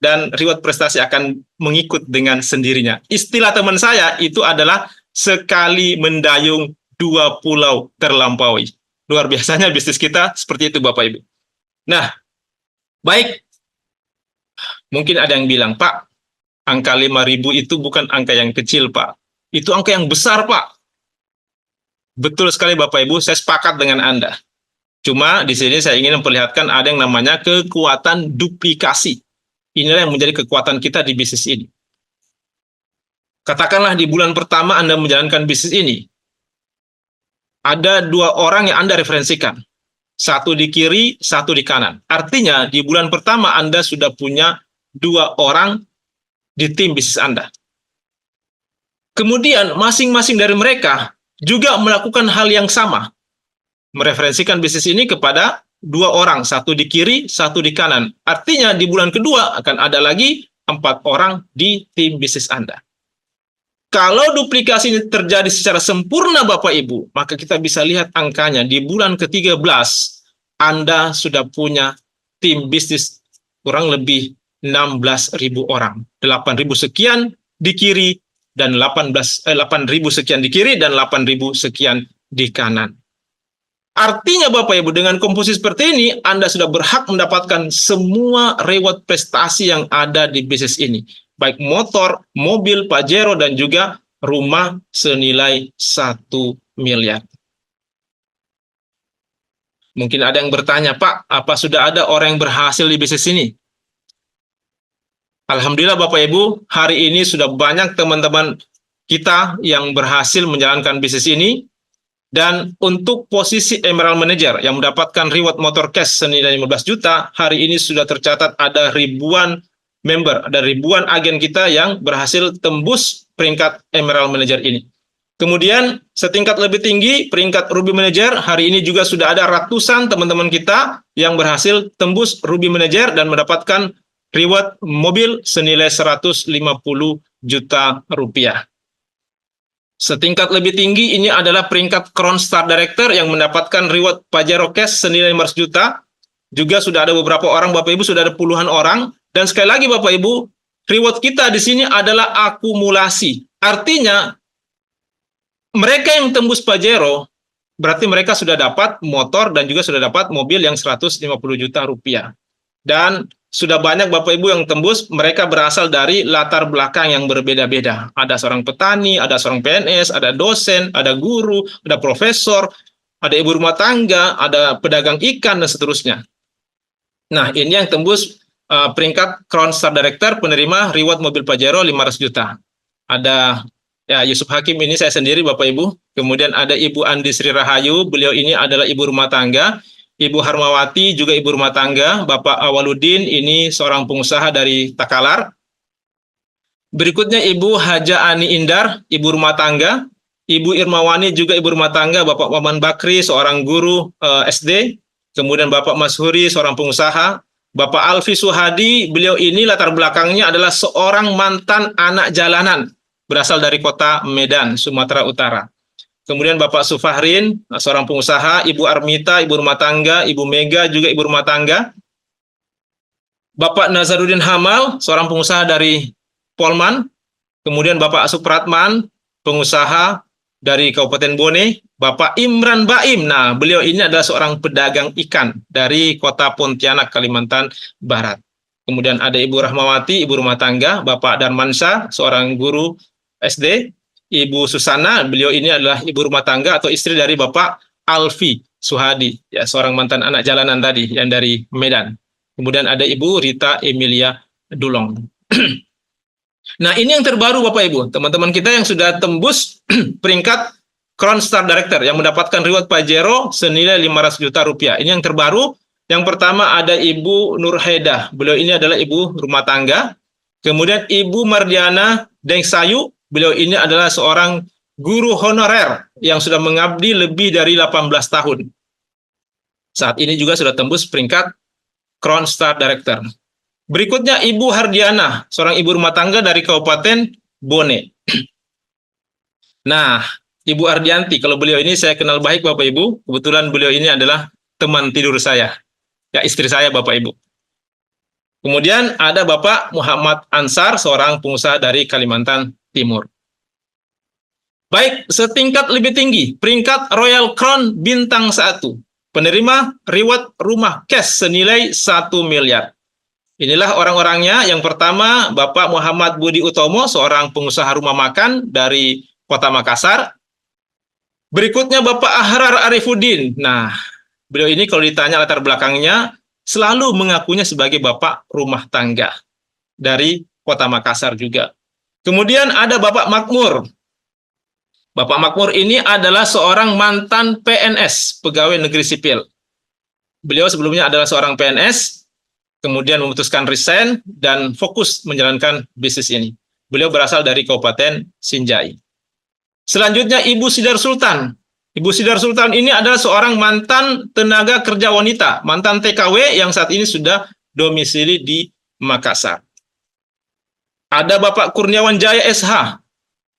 Speaker 1: dan reward prestasi akan mengikut dengan sendirinya. Istilah teman saya itu adalah sekali mendayung 2 pulau terlampaui. Luar biasanya bisnis kita seperti itu Bapak Ibu. Nah, baik, mungkin ada yang bilang, Pak, angka 5.000 itu bukan angka yang kecil, Pak. Itu angka yang besar, Pak. Betul sekali, Bapak Ibu, saya sepakat dengan Anda. Cuma di sini saya ingin memperlihatkan ada yang namanya kekuatan duplikasi. Inilah yang menjadi kekuatan kita di bisnis ini. Katakanlah di bulan pertama Anda menjalankan bisnis ini, ada 2 orang yang Anda referensikan. Satu di kiri, satu di kanan. Artinya, di bulan pertama Anda sudah punya 2 orang di tim bisnis Anda. Kemudian masing-masing dari mereka juga melakukan hal yang sama, mereferensikan bisnis ini kepada 2 orang, satu di kiri, satu di kanan. Artinya di bulan kedua akan ada lagi 4 orang di tim bisnis Anda. Kalau duplikasi ini terjadi secara sempurna Bapak Ibu, maka kita bisa lihat angkanya di bulan ke-13 Anda sudah punya tim bisnis kurang lebih 16.000 orang, 8.000 sekian di kiri dan 8.000 sekian di kiri dan 8.000 sekian di kanan. Artinya Bapak Ibu, dengan komposisi seperti ini Anda sudah berhak mendapatkan semua reward prestasi yang ada di bisnis ini, baik motor, mobil, Pajero, dan juga rumah senilai 1 miliar. Mungkin ada yang bertanya, Pak, apa sudah ada orang yang berhasil di bisnis ini? Alhamdulillah Bapak Ibu, hari ini sudah banyak teman-teman kita yang berhasil menjalankan bisnis ini. Dan untuk posisi Emerald Manager yang mendapatkan reward motor cash senilai 15 juta, hari ini sudah tercatat ada ribuan member, ada ribuan agen kita yang berhasil tembus peringkat Emerald Manager ini. Kemudian setingkat lebih tinggi, peringkat Ruby Manager, hari ini juga sudah ada ratusan teman-teman kita yang berhasil tembus Ruby Manager dan mendapatkan reward mobil senilai 150 juta rupiah. Setingkat lebih tinggi ini adalah peringkat Crown Star Director yang mendapatkan reward Pajero Cash senilai 500 juta. Juga sudah ada beberapa orang, Bapak Ibu, sudah ada puluhan orang. Dan sekali lagi Bapak Ibu, reward kita di sini adalah akumulasi. Artinya, mereka yang tembus Pajero, berarti mereka sudah dapat motor dan juga sudah dapat mobil yang 150 juta rupiah. Dan sudah banyak Bapak Ibu yang tembus, mereka berasal dari latar belakang yang berbeda-beda. Ada seorang petani, ada seorang PNS, ada dosen, ada guru, ada profesor, ada ibu rumah tangga, ada pedagang ikan, dan seterusnya. Nah, ini yang tembus peringkat Crown Star Director penerima reward mobil Pajero 500 juta. Ada ya Yusuf Hakim, ini saya sendiri Bapak Ibu. Kemudian ada Ibu Andi Sri Rahayu, beliau ini adalah ibu rumah tangga. Ibu Harmawati juga ibu rumah tangga. Bapak Awaludin ini seorang pengusaha dari Takalar. Berikutnya Ibu Haja Ani Indar, ibu rumah tangga. Ibu Irmawani juga ibu rumah tangga. Bapak Waman Bakri, seorang guru SD. Kemudian Bapak Mashuri, seorang pengusaha. Bapak Alfi Suhadi, beliau ini latar belakangnya adalah seorang mantan anak jalanan. Berasal dari kota Medan, Sumatera Utara. Kemudian Bapak Sufahrin, seorang pengusaha. Ibu Armita, ibu rumah tangga. Ibu Mega juga ibu rumah tangga. Bapak Nazarudin Hamal, seorang pengusaha dari Polman. Kemudian Bapak Supratman, pengusaha dari Kabupaten Bone, Bapak Imran Baim. Nah, beliau ini adalah seorang pedagang ikan dari Kota Pontianak, Kalimantan Barat. Kemudian ada Ibu Rahmawati, ibu rumah tangga, Bapak Darmansyah, seorang guru SD, Ibu Susana, beliau ini adalah ibu rumah tangga atau istri dari Bapak Alfi Suhadi, ya, seorang mantan anak jalanan tadi yang dari Medan. Kemudian ada Ibu Rita Emilia Dulong. Nah, ini yang terbaru Bapak Ibu, teman-teman kita yang sudah tembus peringkat Crown Star Director yang mendapatkan reward Pajero senilai 500 juta rupiah. Ini yang terbaru. Yang pertama ada Ibu Nurhaidah. Beliau ini adalah ibu rumah tangga. Kemudian Ibu Mardiana Dengsayu. Beliau ini adalah seorang guru honorer yang sudah mengabdi lebih dari 18 tahun. Saat ini juga sudah tembus peringkat Crown Star Director. Berikutnya Ibu Hardiana, seorang ibu rumah tangga dari Kabupaten Bone. Nah, Ibu Ardianti, kalau beliau ini saya kenal baik Bapak Ibu, kebetulan beliau ini adalah teman tidur saya, ya istri saya Bapak Ibu. Kemudian ada Bapak Muhammad Ansar, seorang pengusaha dari Kalimantan Timur. Baik, setingkat lebih tinggi, peringkat Royal Crown Bintang 1, penerima reward rumah cash senilai 1 miliar. Inilah orang-orangnya. Yang pertama, Bapak Muhammad Budi Utomo, seorang pengusaha rumah makan dari Kota Makassar. Berikutnya Bapak Ahrar Arifuddin. Nah, beliau ini kalau ditanya latar belakangnya, selalu mengakunya sebagai Bapak rumah tangga dari Kota Makassar juga. Kemudian ada Bapak Makmur. Bapak Makmur ini adalah seorang mantan PNS, pegawai negeri sipil. Beliau sebelumnya adalah seorang PNS, kemudian memutuskan resign dan fokus menjalankan bisnis ini. Beliau berasal dari Kabupaten Sinjai. Selanjutnya Ibu Sidar Sultan. Ibu Sidar Sultan ini adalah seorang mantan tenaga kerja wanita, mantan TKW yang saat ini sudah domisili di Makassar. Ada Bapak Kurniawan Jaya SH.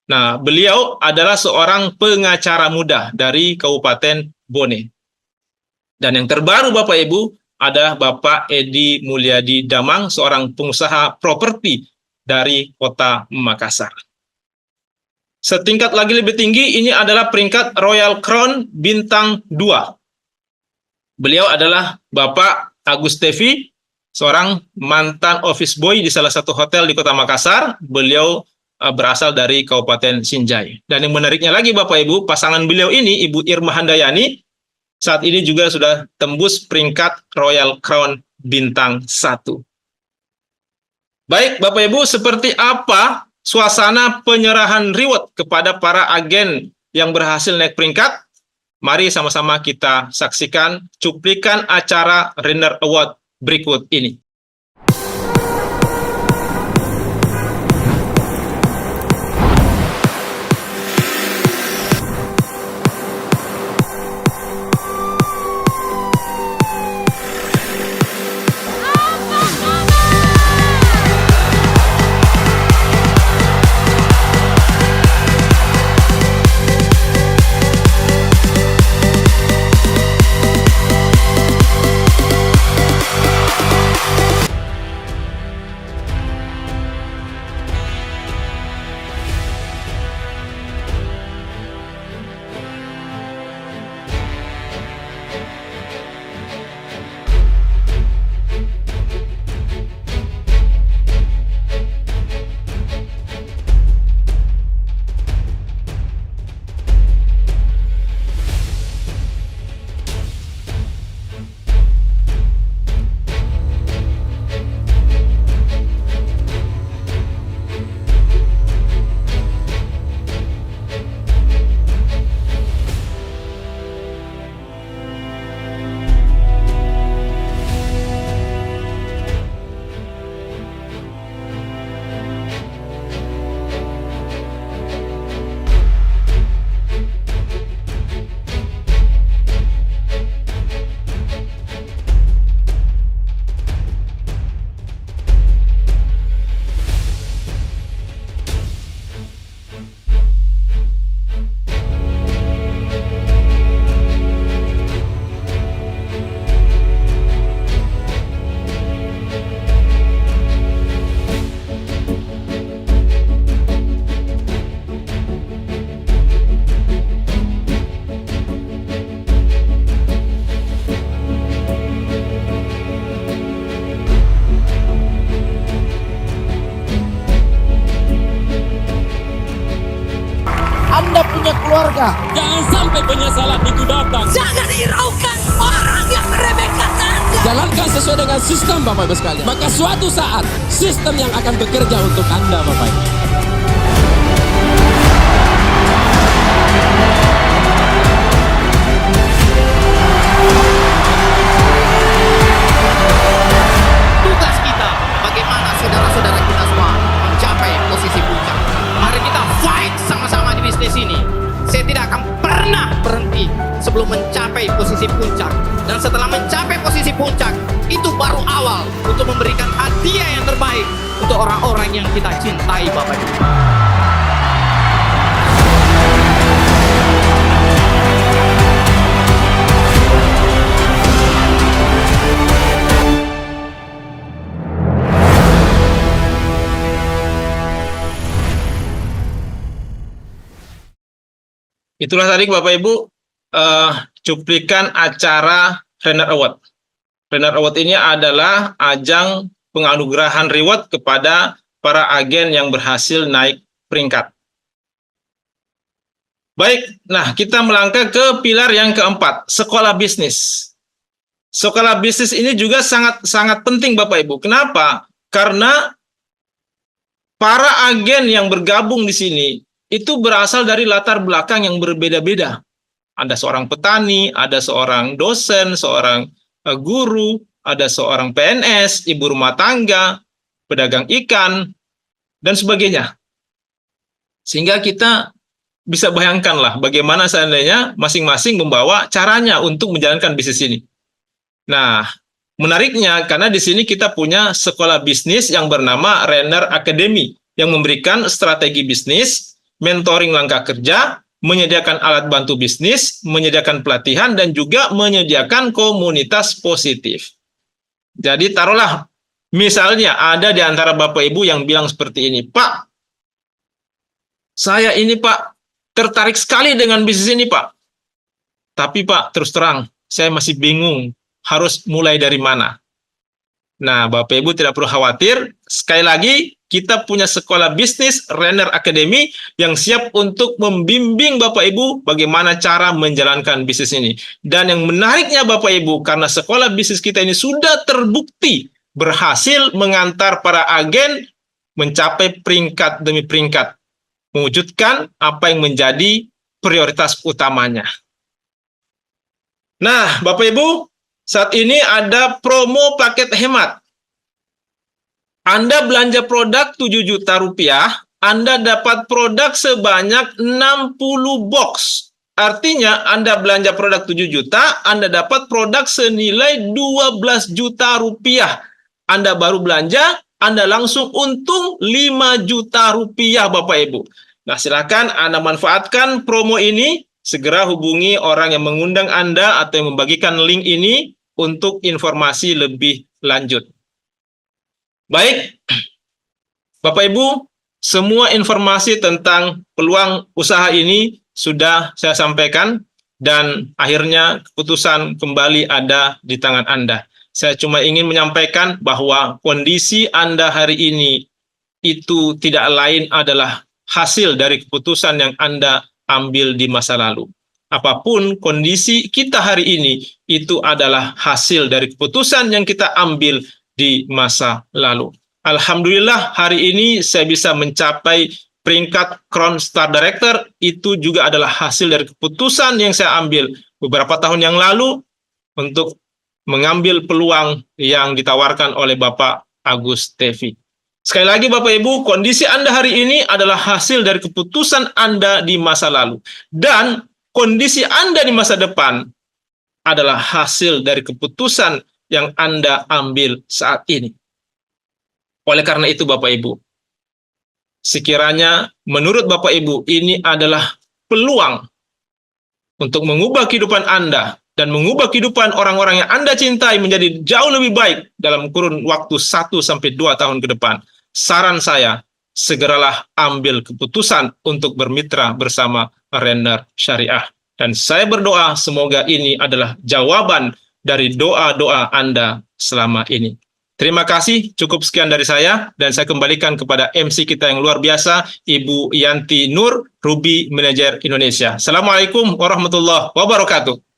Speaker 1: Nah, beliau adalah seorang pengacara muda dari Kabupaten Bone. Dan yang terbaru Bapak Ibu, ada Bapak Edi Mulyadi Damang, seorang pengusaha properti dari Kota Makassar. Setingkat lagi lebih tinggi, ini adalah peringkat Royal Crown Bintang 2. Beliau adalah Bapak Agus Tevi, seorang mantan office boy di salah satu hotel di Kota Makassar. Beliau berasal dari Kabupaten Sinjai. Dan yang menariknya lagi Bapak Ibu, pasangan beliau ini, Ibu Irma Handayani, saat ini juga sudah tembus peringkat Royal Crown Bintang 1. Baik, Bapak Ibu, seperti apa suasana penyerahan reward kepada para agen yang berhasil naik peringkat? Mari sama-sama kita saksikan cuplikan acara Renner Award berikut ini.
Speaker 2: sesuai dengan sistem Bapak Ibu sekalian, maka suatu saat sistem yang akan bekerja untuk Anda Bapak Ibu.
Speaker 3: Tugas kita, bagaimana saudara-saudara kita semua mencapai posisi puncak. Mari kita fight sama-sama di bisnis ini. Saya tidak akan pernah berhenti sebelum mencapai posisi puncak. Dan setelah mencapai posisi puncak, itu baru awal untuk memberikan hadiah yang terbaik untuk orang-orang yang kita cintai Bapak Ibu.
Speaker 1: Itulah tadi Bapak Ibu cuplikan acara Renner Award. Renner Award ini adalah ajang penganugerahan reward kepada para agen yang berhasil naik peringkat. Baik, nah kita melangkah ke pilar yang keempat, sekolah bisnis. Sekolah bisnis ini juga sangat penting Bapak Ibu. Kenapa? Karena para agen yang bergabung di sini itu berasal dari latar belakang yang berbeda-beda. Ada seorang petani, ada seorang dosen, seorang guru, ada seorang PNS, ibu rumah tangga, pedagang ikan, dan sebagainya. Sehingga kita bisa bayangkanlah bagaimana seandainya masing-masing membawa caranya untuk menjalankan bisnis ini. Nah, menariknya karena di sini kita punya sekolah bisnis yang bernama Renner Academy yang memberikan strategi bisnis, mentoring langkah kerja, menyediakan alat bantu bisnis, menyediakan pelatihan, dan juga menyediakan komunitas positif. Jadi taruhlah, misalnya ada di antara Bapak Ibu yang bilang seperti ini, Pak, saya ini Pak, tertarik sekali dengan bisnis ini Pak. Tapi Pak, terus terang, saya masih bingung harus mulai dari mana. Nah, Bapak Ibu tidak perlu khawatir, sekali lagi, kita punya sekolah bisnis Renner Academy yang siap untuk membimbing Bapak Ibu bagaimana cara menjalankan bisnis ini. Dan yang menariknya Bapak Ibu, karena sekolah bisnis kita ini sudah terbukti berhasil mengantar para agen mencapai peringkat demi peringkat, mewujudkan apa yang menjadi prioritas utamanya. Nah, Bapak Ibu, saat ini ada promo paket hemat. Anda belanja produk 7 juta rupiah, Anda dapat produk sebanyak 60 box. Artinya, Anda belanja produk 7 juta, Anda dapat produk senilai 12 juta rupiah. Anda baru belanja, Anda langsung untung 5 juta rupiah, Bapak Ibu. Nah, silakan Anda manfaatkan promo ini, segera hubungi orang yang mengundang Anda atau yang membagikan link ini untuk informasi lebih lanjut. Baik, Bapak Ibu, semua informasi tentang peluang usaha ini sudah saya sampaikan dan akhirnya keputusan kembali ada di tangan Anda. Saya cuma ingin menyampaikan bahwa kondisi Anda hari ini itu tidak lain adalah hasil dari keputusan yang Anda ambil di masa lalu. Apapun kondisi kita hari ini, itu adalah hasil dari keputusan yang kita ambil di masa lalu. Alhamdulillah hari ini saya bisa mencapai peringkat Crown Star Director, itu juga adalah hasil dari keputusan yang saya ambil beberapa tahun yang lalu untuk mengambil peluang yang ditawarkan oleh Bapak Agus Tevi. Sekali lagi Bapak Ibu, kondisi Anda hari ini adalah hasil dari keputusan Anda di masa lalu. Dan kondisi Anda di masa depan adalah hasil dari keputusan yang Anda ambil saat ini. Oleh karena itu Bapak Ibu, sekiranya menurut Bapak Ibu ini adalah peluang untuk mengubah kehidupan Anda dan mengubah kehidupan orang-orang yang Anda cintai menjadi jauh lebih baik dalam kurun waktu 1-2 tahun ke depan. Saran saya, segeralah ambil keputusan untuk bermitra bersama Renner Syariah. Dan saya berdoa semoga ini adalah jawaban dari doa-doa Anda selama ini. Terima kasih, cukup sekian dari saya, dan saya kembalikan kepada MC kita yang luar biasa, Ibu Yanti Nur, Ruby Manager Indonesia. Assalamualaikum warahmatullahi wabarakatuh.